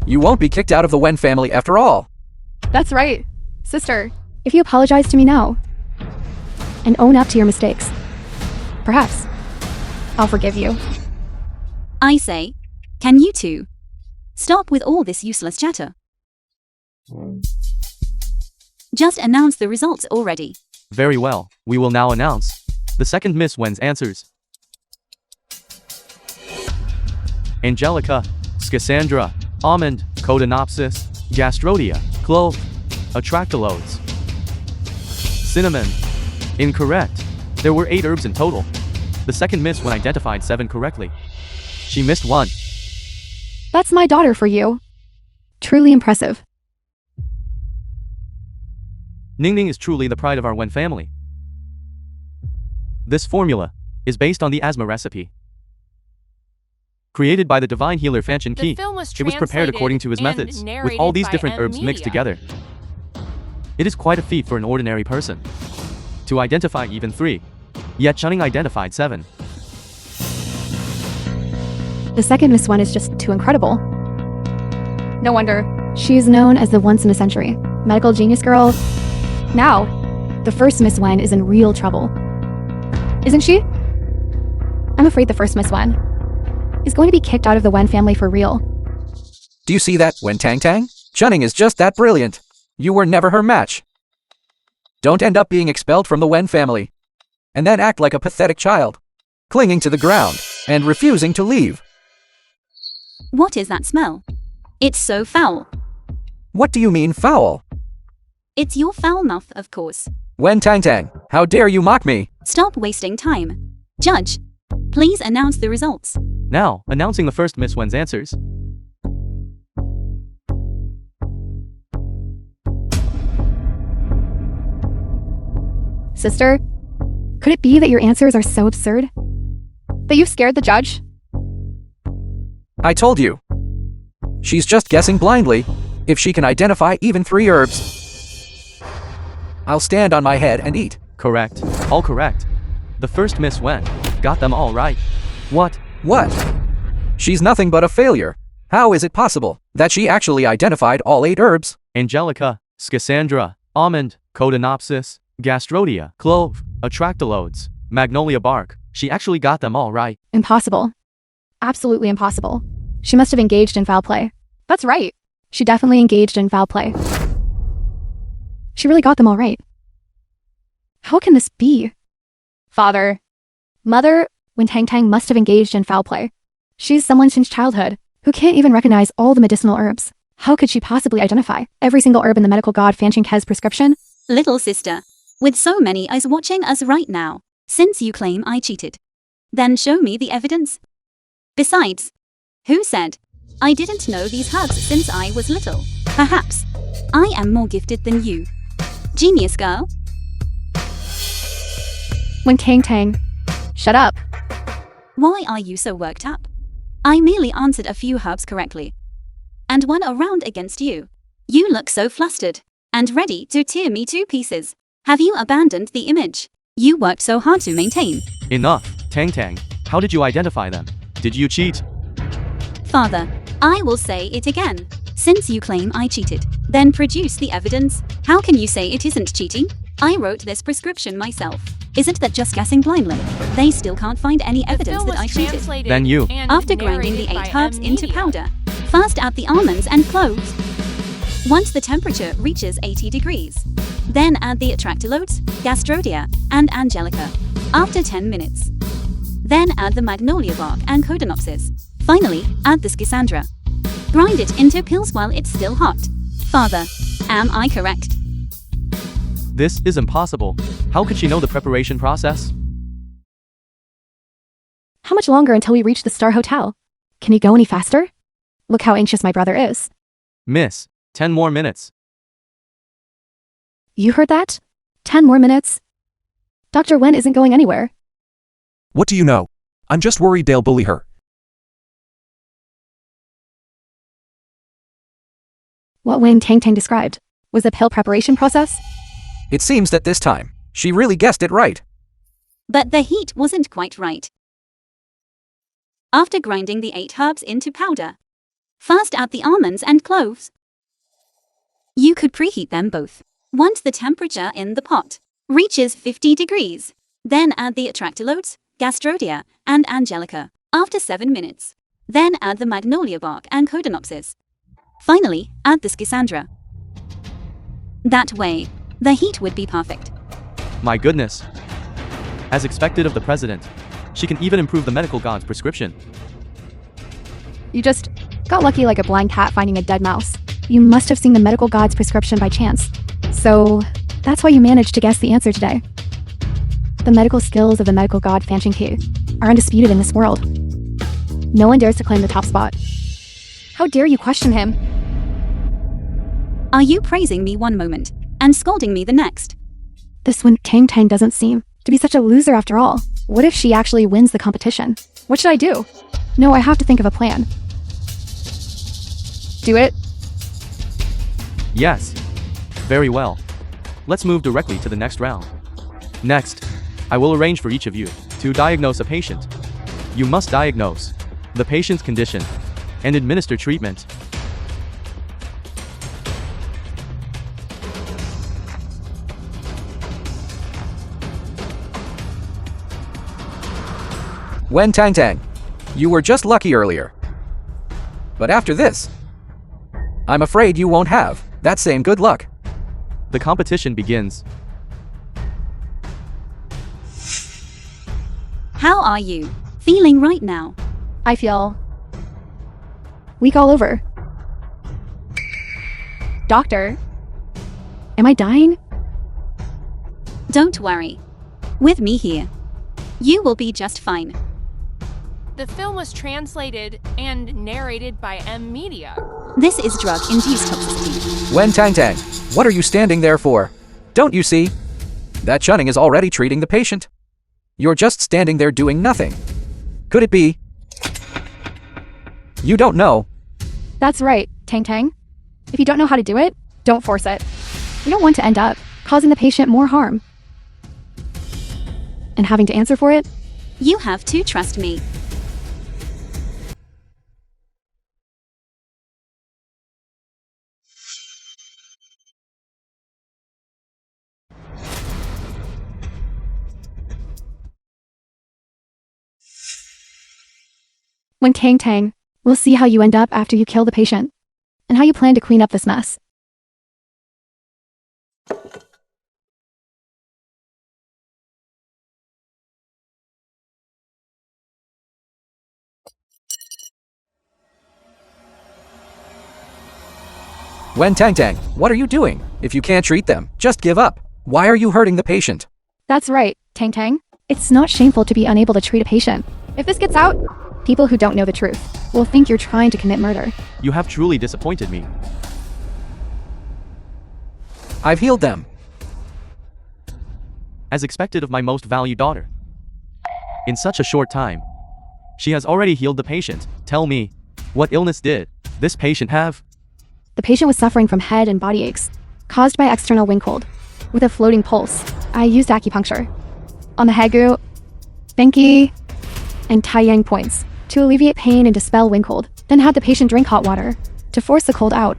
you won't be kicked out of the Wen family after all. That's right. Sister, if you apologize to me now and own up to your mistakes, perhaps I'll forgive you. I say, can you two stop with all this useless chatter? Just announce the results already. Very well. We will now announce the second Miss Wen's answers. Angelica, Scasandra, Almond, Codonopsis, Gastrodia, Clove, Atractylodes, Cinnamon. Incorrect. There were 8 herbs in total. The second Miss Wen identified 7 correctly. She missed 1. That's my daughter for you. Truly impressive. Ning Ning is truly the pride of our Wen family. This formula is based on the asthma recipe. Created by the divine healer Phản. The film was It was prepared according to his and methods, with narrated all these by different M herbs mixed Media. together. It is quite a feat for an ordinary person to identify even 3. Yet Chunning identified 7. The second Miss Wen is just too incredible. No wonder. She is known as the once in a century medical genius girl. Now, the first Miss Wen is in real trouble. Isn't she? I'm afraid the first Miss Wen is going to be kicked out of the Wen family for real. Do you see that, Wen Tang Tang? Chunning is just that brilliant. You were never her match. Don't end up being expelled from the Wen family. And then act like a pathetic child, clinging to the ground and refusing to leave. What is that smell? It's so foul. What do you mean foul? It's your foul mouth, of course. Wen Tang Tang, how dare you mock me? Stop wasting time. Judge, please announce the results. Now, announcing the first Miss Wen's answers. Sister, could it be that your answers are so absurd that you've scared the judge? I told you. She's just guessing blindly if she can identify even 3 herbs. I'll stand on my head and eat. Correct. All correct. The first Miss Wen got them all right. What? What? She's nothing but a failure. How is it possible that she actually identified all 8 herbs? Angelica, Schisandra, almond, Codonopsis, Gastrodia, clove, Atractylodes, magnolia bark. She actually got them all right. Impossible. Absolutely impossible. She must have engaged in foul play. That's right. She definitely engaged in foul play. She really got them all right. How can this be? Father. Mother, Tang Tang must have engaged in foul play. She's someone since childhood who can't even recognize all the medicinal herbs. How could she possibly identify every single herb in the medical god Fiancé's prescription? Little sister, with so many eyes watching us right now, since you claim I cheated, then show me the evidence. Besides, who said I didn't know these herbs since I was little? Perhaps I am more gifted than you. Genius girl. Tang Tang, shut up. Why are you so worked up? I merely answered a few herbs correctly and won a round against you. You look so flustered and ready to tear me to pieces. Have you abandoned the image you worked so hard to maintain? Enough, Tang Tang. How did you identify them? Did you cheat? Father, I will say it again. Since you claim I cheated, then produce the evidence. How can you say it isn't cheating? I wrote this prescription myself. Isn't that just guessing blindly? They still can't find any evidence that I cheated. Then you. After grinding the 8 herbs into powder, first add the almonds and cloves. Once the temperature reaches 80 degrees, then add the Atractylodes, Gastrodia, and Angelica. After 10 minutes, then add the magnolia bark and Codonopsis. Finally, add the Schisandra. Grind it into pills while it's still hot. Father, am I correct? This is impossible. How could she know the preparation process? How much longer until we reach the Star Hotel? Can he go any faster? Look how anxious my brother is. Miss, 10 more minutes. You heard that? 10 more minutes? Dr. Wen isn't going anywhere. What do you know? I'm just worried they'll bully her. What Tang Tang described was the pill preparation process. It seems that this time, she really guessed it right. But the heat wasn't quite right. After grinding the 8 herbs into powder, first add the almonds and cloves. You could preheat them both. Once the temperature in the pot reaches 50 degrees, then add the Atractylodes, Gastrodia, and Angelica. After 7 minutes, then add the magnolia bark and Codonopsis. Finally, add the Schisandra. That way, the heat would be perfect. My goodness. As expected of the president, she can even improve the medical god's prescription. You just got lucky like a blind cat finding a dead mouse. You must have seen the medical god's prescription by chance. So, that's why you managed to guess the answer today. The medical skills of the medical god Fiancé are undisputed in this world. No one dares to claim the top spot. How dare you question him? Are you praising me one moment and scolding me the next? This Tang Tang doesn't seem to be such a loser after all. What if she actually wins the competition? What should I do? No, I have to think of a plan. Do it? Yes. Very well. Let's move directly to the next round. Next, I will arrange for each of you to diagnose a patient. You must diagnose the patient's condition and administer treatment. Tang Tang, you were just lucky earlier. But after this, I'm afraid you won't have that same good luck. The competition begins. How are you feeling right now? I feel weak all over. Doctor, am I dying? Don't worry. With me here, you will be just fine. The film was translated and narrated by M Media. This is drug-induced toxicity. Tang Tang, what are you standing there for? Don't you see? That Chunning is already treating the patient. You're just standing there doing nothing. Could it be? You don't know. That's right, Tang Tang. If you don't know how to do it, don't force it. You don't want to end up causing the patient more harm and having to answer for it. You have to trust me. When Tang Tang, we'll see how you end up after you kill the patient, and how you plan to clean up this mess. Wen Tang Tang, what are you doing? If you can't treat them, just give up. Why are you hurting the patient? That's right, Tang Tang. It's not shameful to be unable to treat a patient. If this gets out, people who don't know the truth will think you're trying to commit murder. You have truly disappointed me. I've healed them. As expected of my most valued daughter. In such a short time. She has already healed the patient. Tell me, what illness did this patient have? The patient was suffering from head and body aches, caused by external wind cold. With a floating pulse, I used acupuncture on the Hegu, Benki, and Taiyang points to alleviate pain and dispel wind cold. Then had the patient drink hot water to force the cold out,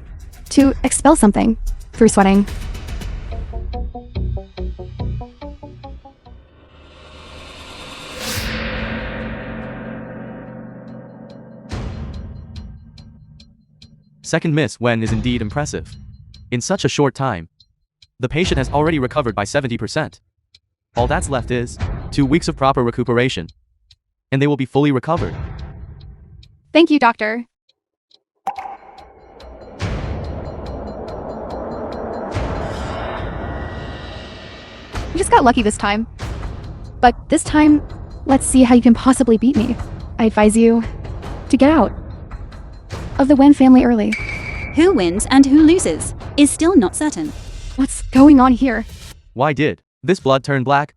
to expel something through sweating. Second Miss Wen is indeed impressive. In such a short time, the patient has already recovered by 70%. All that's left is 2 weeks of proper recuperation, and they will be fully recovered. Thank you, doctor. You just got lucky this time. But this time, let's see how you can possibly beat me. I advise you to get out of the Wen family early. Who wins and who loses is still not certain. What's going on here? Why did this blood turn black?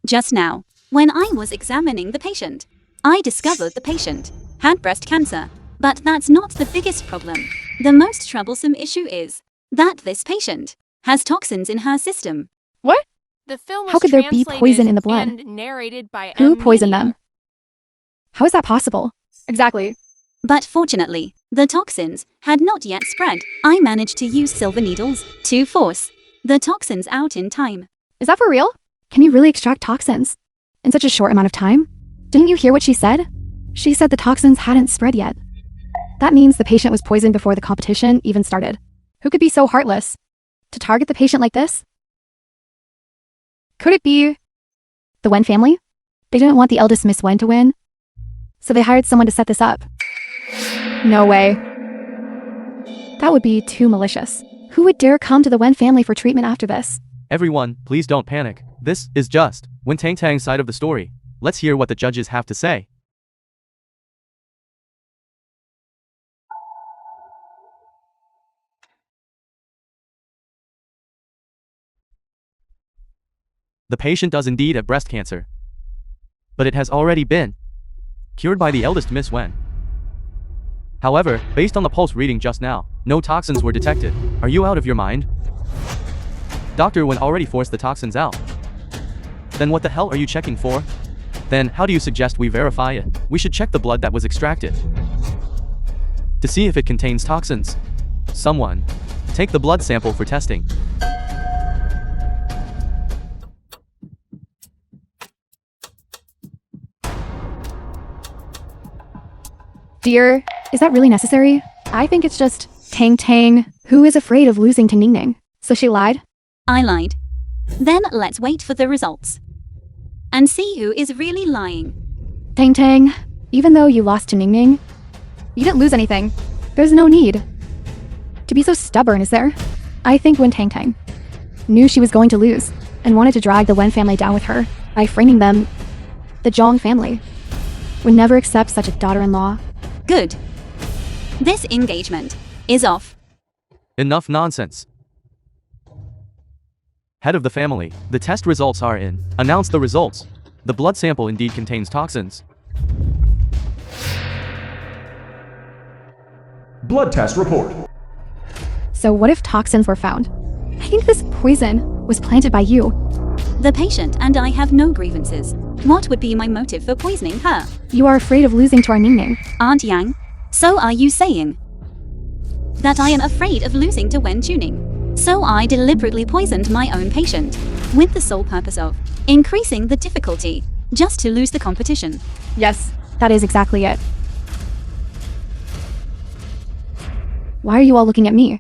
Just now, when I was examining the patient, I discovered the patient had breast cancer. But that's not the biggest problem. The most troublesome issue is that this patient has toxins in her system. What? The film was How could there be translated poison in the blood? and narrated by Who M. poisoned Media. them? How is that possible? Exactly. But fortunately, the toxins had not yet spread. I managed to use silver needles to force the toxins out in time. Is that for real? Can you really extract toxins in such a short amount of time? Didn't you hear what she said? She said the toxins hadn't spread yet. That means the patient was poisoned before the competition even started. Who could be so heartless to target the patient like this? Could it be the Wen family? They didn't want the eldest Miss Wen to win, so they hired someone to set this up. No way. That would be too malicious. Who would dare come to the Wen family for treatment after this? Everyone, please don't panic. This is just Wen Tang Tang's side of the story. Let's hear what the judges have to say. The patient does indeed have breast cancer, but it has already been cured by the eldest Miss Wen. However, based on the pulse reading just now, no toxins were detected. Are you out of your mind? Dr. Wen already forced the toxins out. Then what the hell are you checking for? Then how do you suggest we verify it? We should check the blood that was extracted to see if it contains toxins. Someone, take the blood sample for testing. Dear, is that really necessary? I think it's just Tang Tang, who is afraid of losing to Ning Ning. So she lied? I lied. Then let's wait for the results and see who is really lying. Tang Tang, even though you lost to Ning Ning, you didn't lose anything. There's no need to be so stubborn, is there? I think Wen Tang Tang knew she was going to lose and wanted to drag the Wen family down with her by framing them. The Zhong family would never accept such a daughter-in-law. Good. This engagement is off. Enough nonsense. Head of the family, the test results are in. Announce the results. The blood sample indeed contains toxins. Blood test report. So what if toxins were found? I think this poison was planted by you. The patient and I have no grievances. What would be my motive for poisoning her? You are afraid of losing to our Ning Ning. Aunt Yang? So are you saying that I am afraid of losing to Wen Tuning? So I deliberately poisoned my own patient with the sole purpose of increasing the difficulty just to lose the competition. Yes, that is exactly it. Why are you all looking at me?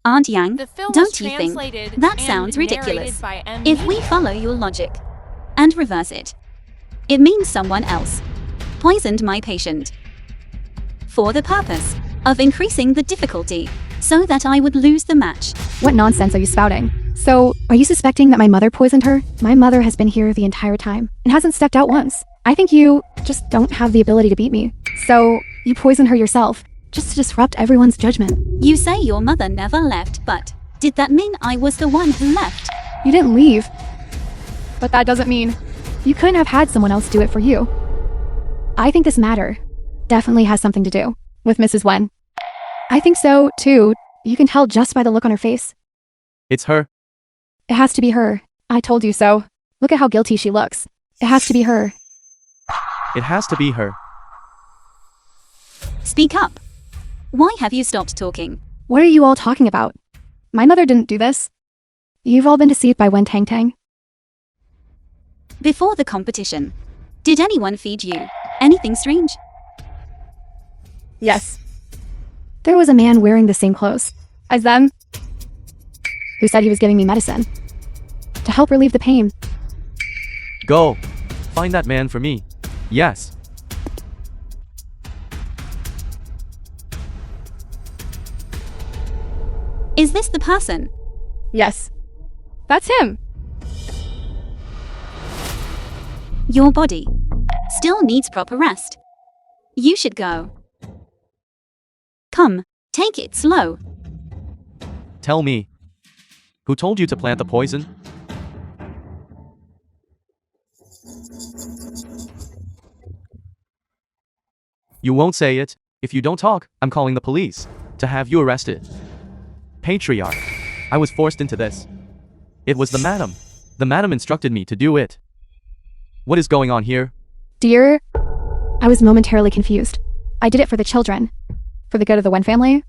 Aunt Yang, The film was don't you think translated that and sounds ridiculous? narrated by M. If we Media. follow your logic and reverse it, it means someone else poisoned my patient for the purpose of increasing the difficulty so that I would lose the match. What nonsense are you spouting? So, are you suspecting that my mother poisoned her? My mother has been here the entire time and hasn't stepped out once. I think you just don't have the ability to beat me. So, you poisoned her yourself, just to disrupt everyone's judgment. You say your mother never left, but did that mean I was the one who left? You didn't leave. But that doesn't mean you couldn't have had someone else do it for you. I think this matter definitely has something to do with Mrs. Wen. I think so, too. You can tell just by the look on her face. It's her. It has to be her. I told you so. Look at how guilty she looks. It has to be her. It has to be her. Speak up. Why have you stopped talking? What are you all talking about? My mother didn't do this. You've all been deceived by Wen Tang Tang. Before the competition, did anyone feed you anything strange? Yes. There was a man wearing the same clothes as them who said he was giving me medicine to help relieve the pain. Go. Find that man for me. Yes. Is this the person? Yes. That's him. Your body still needs proper rest. You should go. Come, take it slow. Tell me. Who told you to plant the poison? You won't say it. If you don't talk, I'm calling the police to have you arrested. Patriarch. I was forced into this. It was the madam. The madam instructed me to do it. What is going on here? Dear, I was momentarily confused. I did it for the children. For the good of the Wen family.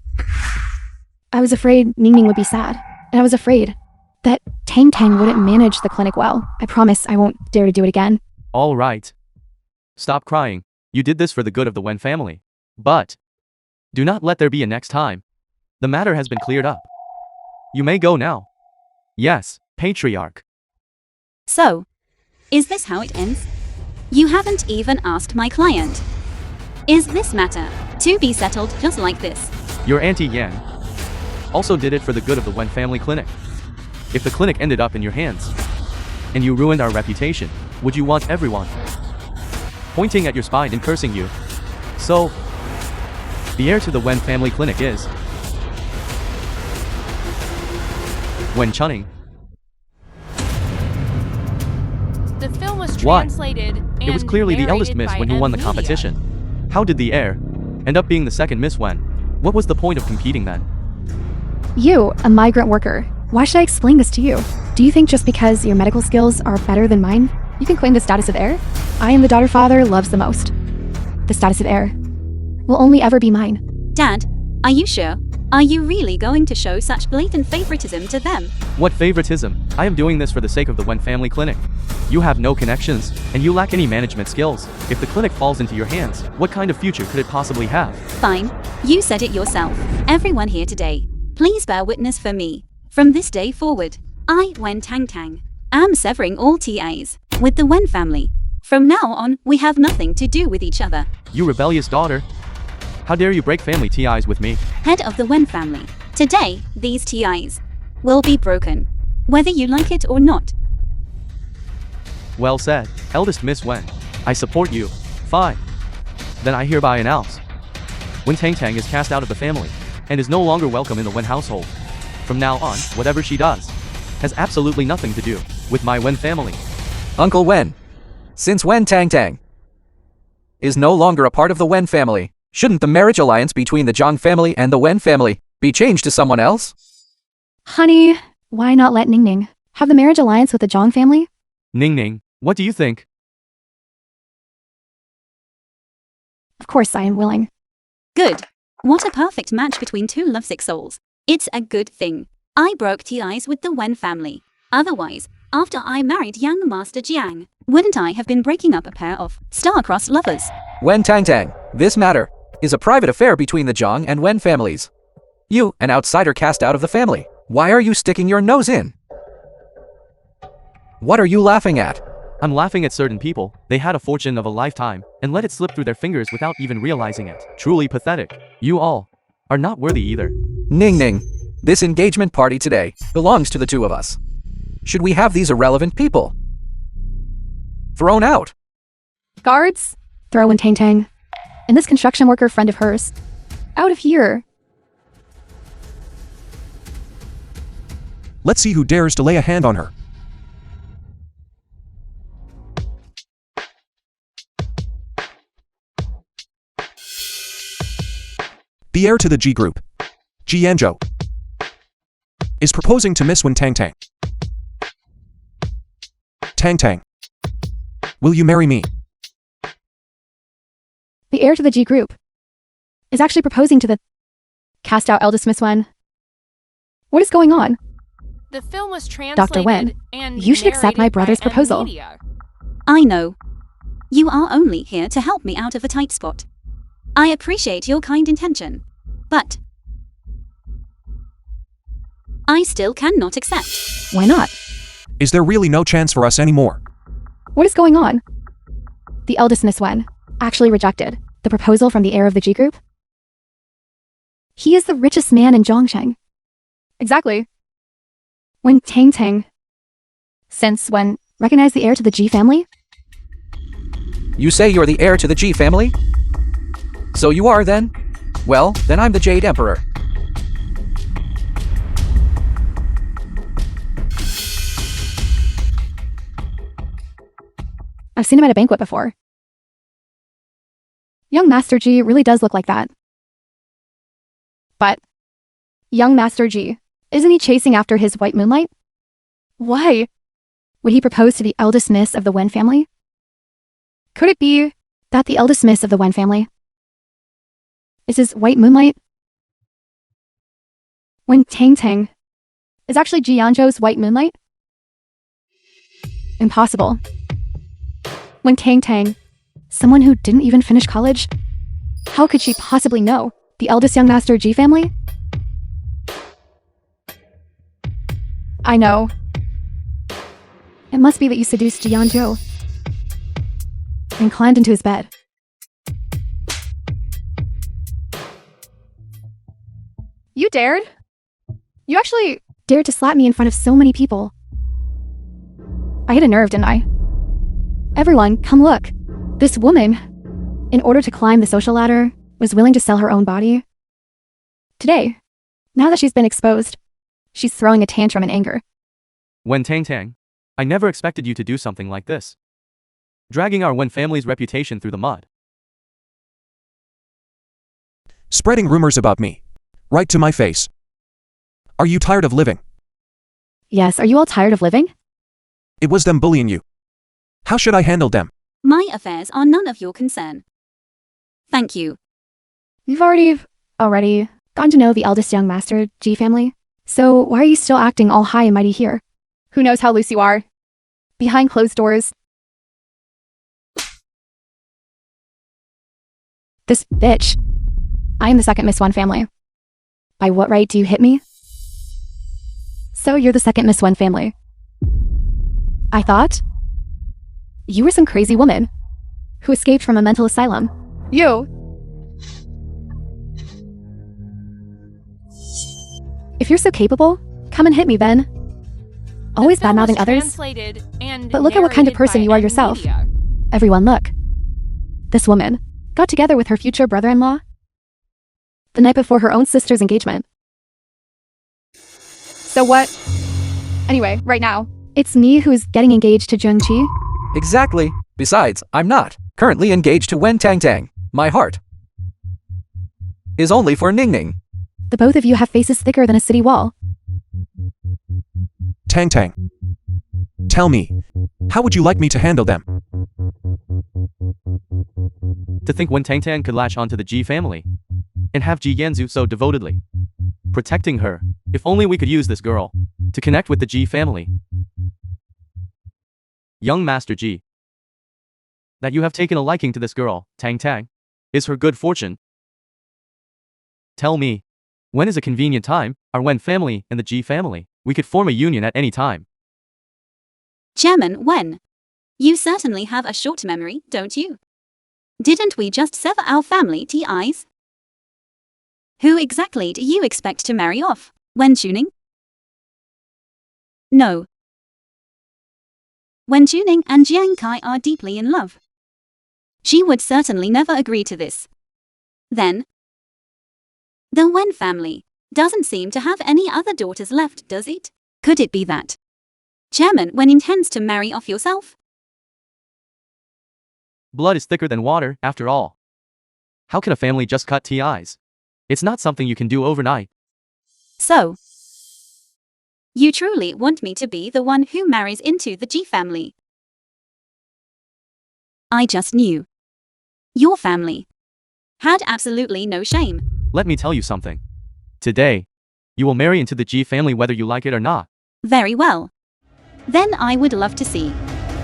I was afraid Ning Ning would be sad. And I was afraid that Tang Tang wouldn't manage the clinic well. I promise I won't dare to do it again. All right. Stop crying. You did this for the good of the Wen family. But do not let there be a next time. The matter has been cleared up. You may go now. Yes, Patriarch. So, is this how it ends? You haven't even asked my client. Is this matter to be settled just like this? Your Auntie Yang also did it for the good of the Wen family clinic. If the clinic ended up in your hands, and you ruined our reputation, would you want everyone pointing at your spine and cursing you? So, the heir to the Wen family clinic is Wen Chunning. The film was Why? translated and It was clearly the eldest narrated Miss by Wen who won the M. Media. competition. How did the heir end up being the second Miss Wen? What was the point of competing then? You, a migrant worker. Why should I explain this to you? Do you think just because your medical skills are better than mine, you can claim the status of heir? I am the daughter father loves the most. The status of heir will only ever be mine. Dad, are you sure? Are you really going to show such blatant favoritism to them? What favoritism? I am doing this for the sake of the Wen family clinic. You have no connections, and you lack any management skills. If the clinic falls into your hands, what kind of future could it possibly have? Fine, you said it yourself. Everyone here today, please bear witness for me. From this day forward, I, Wen Tang Tang, am severing all TAs with the Wen family. From now on, we have nothing to do with each other. You rebellious daughter. How dare you break family ties with me? Head of the Wen family. Today, these TIs will be broken, whether you like it or not. Well said, eldest Miss Wen. I support you. Fine. Then I hereby announce Wen Tang Tang is cast out of the family, and is no longer welcome in the Wen household. From now on, whatever she does has absolutely nothing to do with my Wen family. Uncle Wen. Since Wen Tang Tang is no longer a part of the Wen family, shouldn't the marriage alliance between the Zhang family and the Wen family be changed to someone else? Honey, why not let Ning Ning have the marriage alliance with the Zhang family? Ning Ning, what do you think? Of course I am willing. Good. What a perfect match between two lovesick souls. It's a good thing I broke TIs with the Wen family. Otherwise, after I married young Master Jiang, wouldn't I have been breaking up a pair of star-crossed lovers? Wen Tang Tang, this matter is a private affair between the Zhang and Wen families. You, an outsider cast out of the family. Why are you sticking your nose in? What are you laughing at? I'm laughing at certain people. They had a fortune of a lifetime and let it slip through their fingers without even realizing it. Truly pathetic. You all are not worthy either. Ning Ning. This engagement party today belongs to the two of us. Should we have these irrelevant people thrown out? Guards, throw in Tang Tang. And this construction worker friend of hers. Out of here. Let's see who dares to lay a hand on her. The heir to the G group, Ji Yanzhou, is proposing to Miss Wen Tang Tang. Tang Tang, will you marry me? The heir to the G group is actually proposing to the cast out eldest Miss Wen. What is going on? The film was translated Dr. Wen, and you should accept my narrated by brother's proposal. Media. I know. You are only here to help me out of a tight spot. I appreciate your kind intention, but I still cannot accept. Why not? Is there really no chance for us anymore? What is going on? The eldest Miss Wen actually rejected the proposal from the heir of the G group. He is the richest man in Zhongcheng. Exactly. When Tang Tang, since when recognize the heir to the G family? You say you're the heir to the G family? So you are then? Well, then I'm the Jade Emperor. I've seen him at a banquet before. Young Master G really does look like that. But, young Master G, isn't he chasing after his white moonlight? Why would he propose to the eldest miss of the Wen family? Could it be that the eldest miss of the Wen family is his white moonlight? When Tang Tang is actually Ji Yanzhou's white moonlight? Impossible. When Tang Tang, someone who didn't even finish college, how could she possibly know the eldest young Master G family? I know. It must be that you seduced Ji Yanzhou and climbed into his bed. You dared? You actually dared to slap me in front of so many people. I hit a nerve, didn't I? Everyone, come look. This woman, in order to climb the social ladder, was willing to sell her own body. Today, now that she's been exposed, she's throwing a tantrum in anger. Wen Tang Tang, I never expected you to do something like this. Dragging our Wen family's reputation through the mud. Spreading rumors about me. Right to my face. Are you tired of living? Yes, are you all tired of living? It was them bullying you. How should I handle them? My affairs are none of your concern. Thank you. You've already gotten to know the eldest young Master G family. So why are you still acting all high and mighty here? Who knows how loose you are? Behind closed doors. This bitch. I am the second Miss Wen family. By what right do you hit me? So you're the second Miss Wen family. I thought you were some crazy woman who escaped from a mental asylum. You. If you're so capable, come and hit me then. Always The film was bad-mouthing others. translated and But look at what kind of narrated person by you are M yourself. Media. Everyone look. This woman got together with her future brother-in-law the night before her own sister's engagement. So what? Anyway, right now, it's me who's getting engaged to Jung Chi. Exactly. Besides, I'm not currently engaged to Wen Tang Tang. My heart is only for Ning Ning. The both of you have faces thicker than a city wall. Tang Tang. Tell me, how would you like me to handle them? To think Wen Tang Tang could latch onto the G family and have Ji Yanzhou so devotedly protecting her. If only we could use this girl to connect with the G family. Young Master G, that you have taken a liking to this girl, Tang Tang, is her good fortune. Tell me, When is a convenient time? Our Wen family and the G family. We could form a union at any time. Chairman Wen, you certainly have a short memory, don't you? Didn't we just sever our family ties? Who exactly do you expect to marry off? Wen Chuning? No. Wen Chuning and Jiang Kai are deeply in love. She would certainly never agree to this. Then, the Wen family doesn't seem to have any other daughters left, does it? Could it be that Chairman Wen intends to marry off yourself? Blood is thicker than water, after all. How can a family just cut ties? It's not something you can do overnight. So, you truly want me to be the one who marries into the G family? I just knew. Your family had absolutely no shame. Let me tell you something. Today, you will marry into the G family whether you like it or not. Very well. Then I would love to see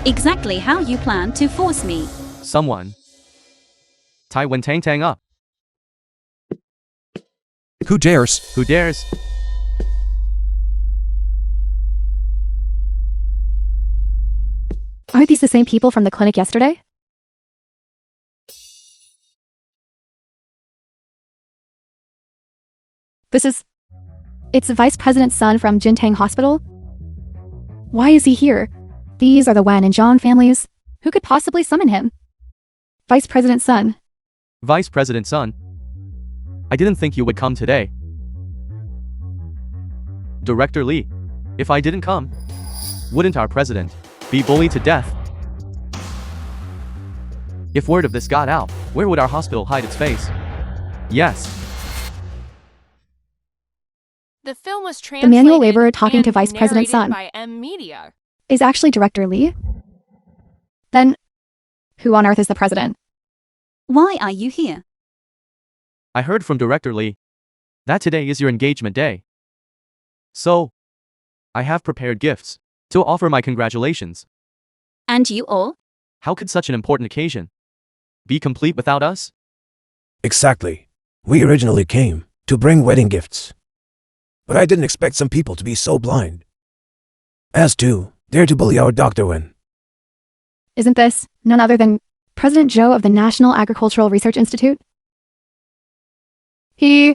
exactly how you plan to force me. Someone tie Wen Tang Tang up. Who dares? Who dares? Aren't these the same people from the clinic yesterday? It's the Vice President's son from Jintang Hospital. Why is he here? These are the Wen and Zhang families. Who could possibly summon him? Vice President's son. Vice President's son. I didn't think you would come today. Director Lee, if I didn't come, wouldn't our president be bullied to death? If word of this got out, where would our hospital hide its face? Yes. The film was The translated manual laborer talking to and Vice President's narrated son by M Media. is actually Director Lee. Then, who on earth is the president? Why are you here? I heard from Director Lee that today is your engagement day. So, I have prepared gifts to offer my congratulations. And you all? How could such an important occasion be complete without us? Exactly. We originally came to bring wedding gifts. But I didn't expect some people to be so blind as to dare to bully our Dr. Wen. Isn't this none other than President Zhou of the National Agricultural Research Institute? He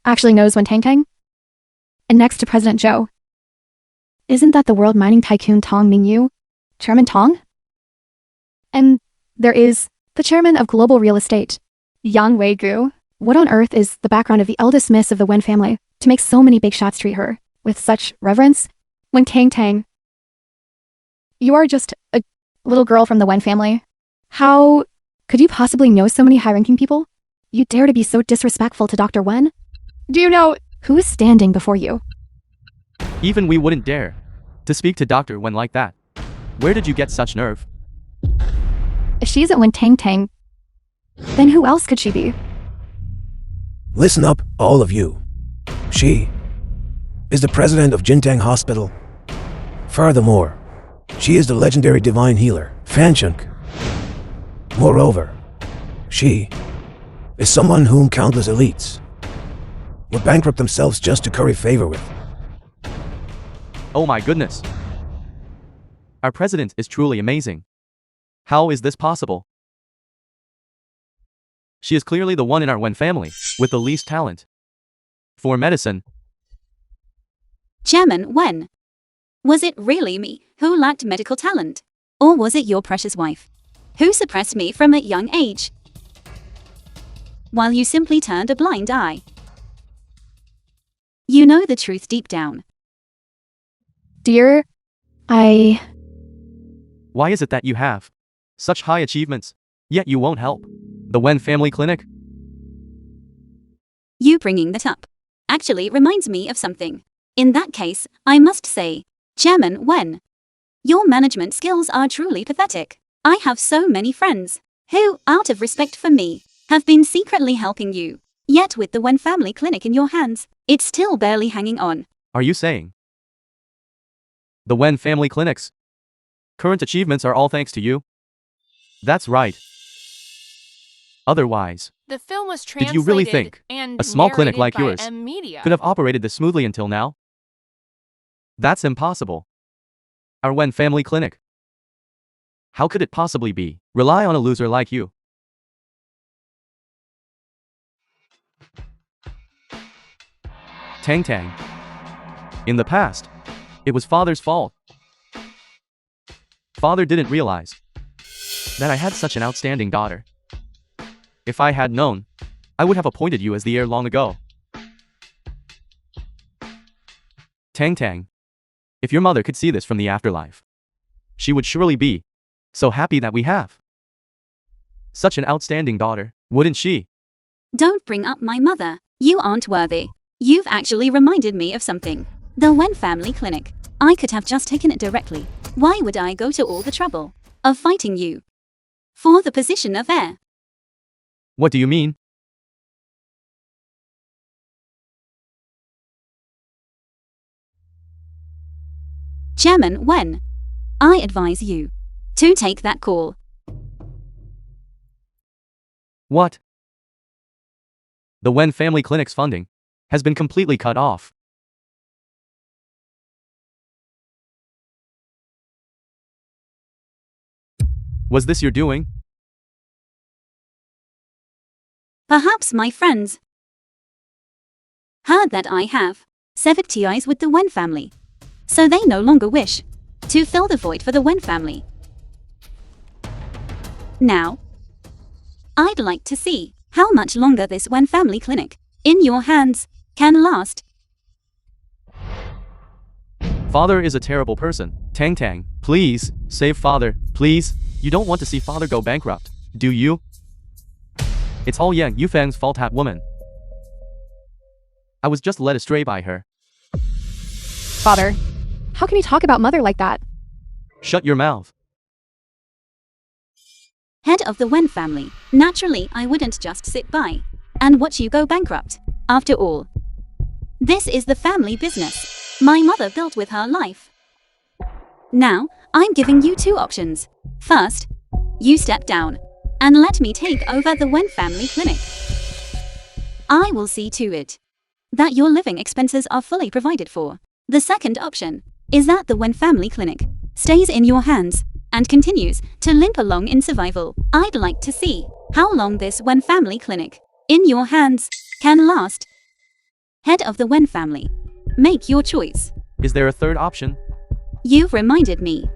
actually knows Wen Tang Tang. And next to President Zhou, isn't that the world mining tycoon Tong Mingyu, Chairman Tong? And there is the chairman of global real estate, Yang Wei-gu. What on earth is the background of the eldest miss of the Wen family to make so many big shots treat her with such reverence? Wen Tang Tang, you are just a little girl from the Wen family. How could you possibly know so many high-ranking people? You dare to be so disrespectful to Dr. Wen? Do you know who is standing before you? Even we wouldn't dare to speak to Dr. Wen like that. Where did you get such nerve? If she's at Wen Tang Tang, then who else could she be? Listen up, all of you. She is the president of Jintang Hospital. Furthermore, she is the legendary divine healer, Phản. Moreover, she is someone whom countless elites would bankrupt themselves just to curry favor with. Oh my goodness. Our president is truly amazing. How is this possible? She is clearly the one in our Wen family with the least talent for medicine. Chairman Wen, was it really me who lacked medical talent? Or was it your precious wife who suppressed me from a young age, while you simply turned a blind eye? You know the truth deep down. Dear, Why is it that you have such high achievements, yet you won't help the Wen family clinic? You bringing that up actually reminds me of something. In that case, I must say, Chairman Wen, your management skills are truly pathetic. I have so many friends who, out of respect for me, have been secretly helping you. Yet with the Wen family clinic in your hands, it's still barely hanging on. Are you saying the Wen family clinic's current achievements are all thanks to you? That's right. Otherwise, The film was Did translated you really think and a small clinic narrated like by yours M Media. could have operated this smoothly until now? That's impossible. Our Wen family clinic. How could it possibly be? Rely on a loser like you. Tang Tang. In the past, it was father's fault. Father didn't realize that I had such an outstanding daughter. If I had known, I would have appointed you as the heir long ago. Tang Tang. If your mother could see this from the afterlife, she would surely be so happy that we have such an outstanding daughter, wouldn't she? Don't bring up my mother. You aren't worthy. You've actually reminded me of something. The Wen family clinic. I could have just taken it directly. Why would I go to all the trouble of fighting you for the position of heir? What do you mean? Chairman Wen, I advise you to take that call. What? The Wen family clinic's funding has been completely cut off. Was this your doing? Perhaps my friends heard that I have severed ties with the Wen family, so they no longer wish to fill the void for the Wen family. Now, I'd like to see how much longer this Wen family clinic in your hands can last. Father is a terrible person. Tang Tang, please, save father, please. You don't want to see father go bankrupt, do you? It's all Yang Yufang's fault, that woman. I was just led astray by her. Father, how can you talk about mother like that? Shut your mouth. Head of the Wen family, naturally I wouldn't just sit by and watch you go bankrupt. After all, this is the family business my mother built with her life. Now, I'm giving you two options. First, you step down and let me take over the Wen family clinic. I will see to it that your living expenses are fully provided for. The second option is that the Wen family clinic stays in your hands and continues to limp along in survival. I'd like to see how long this Wen family clinic in your hands can last. Head of the Wen family, make your choice. Is there a third option? You've reminded me.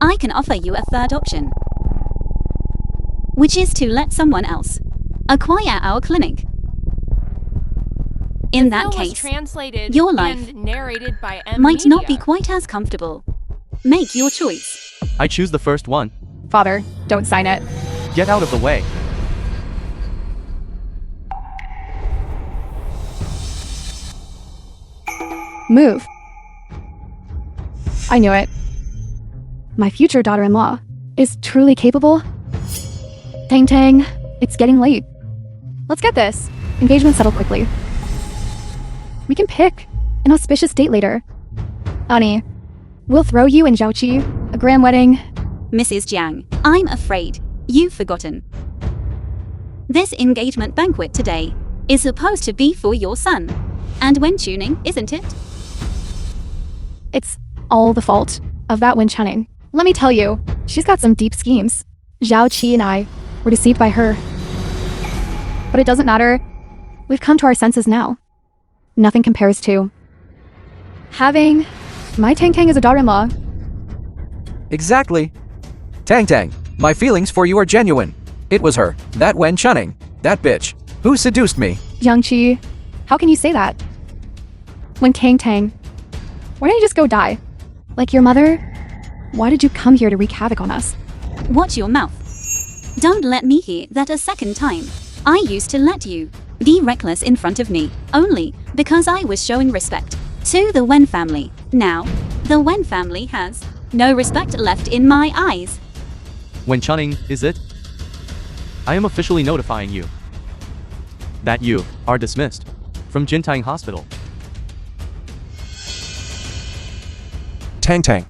I can offer you a third option, which is to let someone else acquire our clinic. In The that film was case, translated your life and narrated by M might not be Media. quite as comfortable. Make your choice. I choose the first one. Father, don't sign it. Get out of the way. Move. I knew it. My future daughter-in-law is truly capable. Tang Tang, it's getting late. Let's get this. Engagement settled quickly. We can pick an auspicious date later. Ani, we'll throw you and Zhaoqi a grand wedding. Mrs. Jiang, I'm afraid you've forgotten. This engagement banquet today is supposed to be for your son. And when tuning, isn't it? It's all the fault of that Wen Chunning. Let me tell you, she's got some deep schemes. Zhaoqi and I were deceived by her. But it doesn't matter. We've come to our senses now. Nothing compares to having my Tang Tang as a daughter-in-law. Exactly. Tang Tang, my feelings for you are genuine. It was her, that Wen Chunning, that bitch, who seduced me. Jiangqi, how can you say that? When Tang Tang, why don't you just go die? Like your mother? Why did you come here to wreak havoc on us? Watch your mouth. Don't let me hear that a second time. I used to let you be reckless in front of me, only because I was showing respect to the Wen family. Now, the Wen family has no respect left in my eyes. When Chunning, is it? I am officially notifying you that you are dismissed from Jintang Hospital. Tang Tang.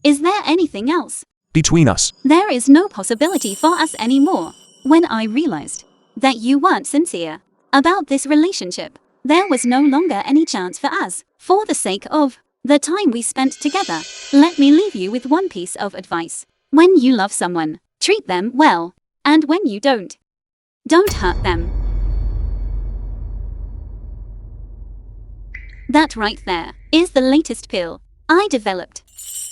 Is there anything else? Between us. There is no possibility for us anymore. When I realized that you weren't sincere about this relationship. There was no longer any chance for us. For the sake of the time we spent together, let me leave you with one piece of advice. When you love someone, treat them well. And when you don't hurt them. That right there is the latest pill I developed.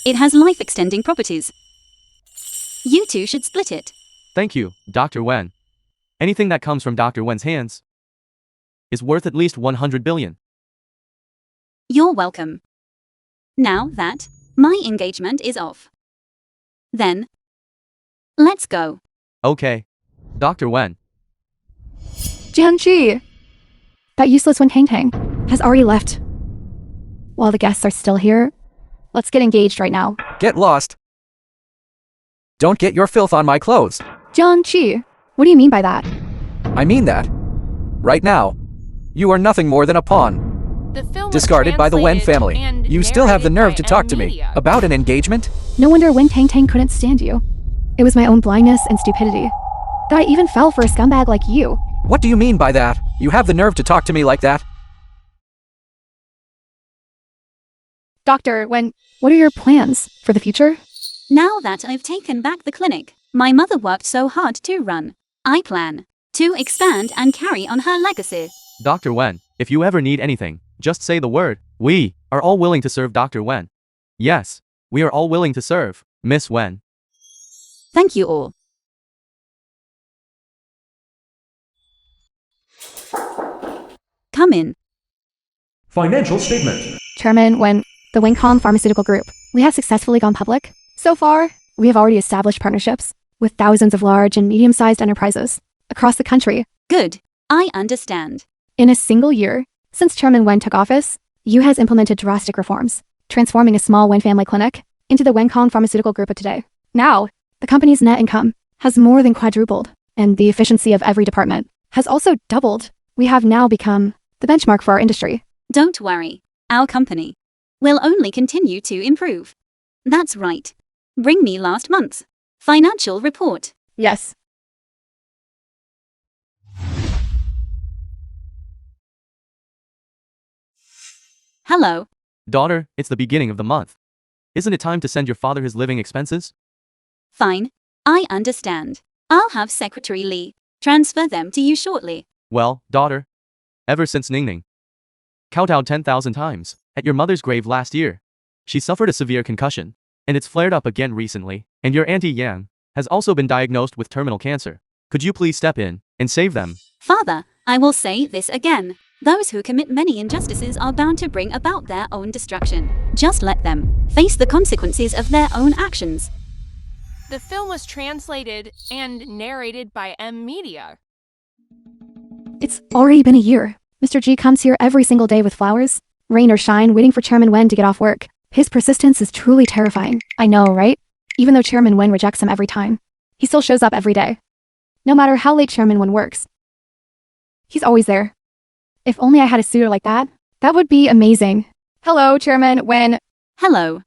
It has life-extending properties. You two should split it. Thank you, Dr. Wen. Anything that comes from Dr. Wen's hands is worth at least 100 billion. You're welcome. Now that my engagement is off, then let's go. Okay. Dr. Wen. Jiangji! That useless Wen Tang has already left. While the guests are still here, let's get engaged right now. Get lost. Don't get your filth on my clothes. Jiangji, what do you mean by that? I mean that. Right now, you are nothing more than a pawn. The film was Discarded by the Wen translated family. and You still have the nerve narrated to by talk to me media. about an engagement? No wonder Wen Tang couldn't stand you. It was my own blindness and stupidity that I even fell for a scumbag like you. What do you mean by that? You have the nerve to talk to me like that? Doctor, what are your plans for the future? Now that I've taken back the clinic my mother worked so hard to run, I plan to expand and carry on her legacy. Dr. Wen, if you ever need anything, just say the word. We are all willing to serve Dr. Wen. Yes, we are all willing to serve Miss Wen. Thank you all. Come in. Financial statement. Chairman, when the Wingcom Pharmaceutical Group, we have successfully gone public. So far, we have already established partnerships with thousands of large and medium-sized enterprises across the country. Good. I understand. In a single year, since Chairman Wen took office, Yu has implemented drastic reforms, transforming a small Wen family clinic into the Wingcom Pharmaceutical Group of today. Now, the company's net income has more than quadrupled, and the efficiency of every department has also doubled. We have now become the benchmark for our industry. Don't worry. Our company will only continue to improve. That's right. Bring me last month's financial report. Yes. Hello. Daughter, it's the beginning of the month. Isn't it time to send your father his living expenses? Fine. I understand. I'll have Secretary Lee transfer them to you shortly. Well, daughter, ever since Ningning kowtowed 10,000 times at your mother's grave last year, she suffered a severe concussion, and it's flared up again recently, and your auntie Yang has also been diagnosed with terminal cancer. Could you please step in and save them? Father, I will say this again. Those who commit many injustices are bound to bring about their own destruction. Just let them face the consequences of their own actions. The film was translated and narrated by Media. It's already been a year. Mr. G comes here every single day with flowers, rain or shine, waiting for Chairman Wen to get off work. His persistence is truly terrifying. I know, right? Even though Chairman Wen rejects him every time, he still shows up every day. No matter how late Chairman Wen works, he's always there. If only I had a suitor like that, that would be amazing. Hello, Chairman Wen. Hello.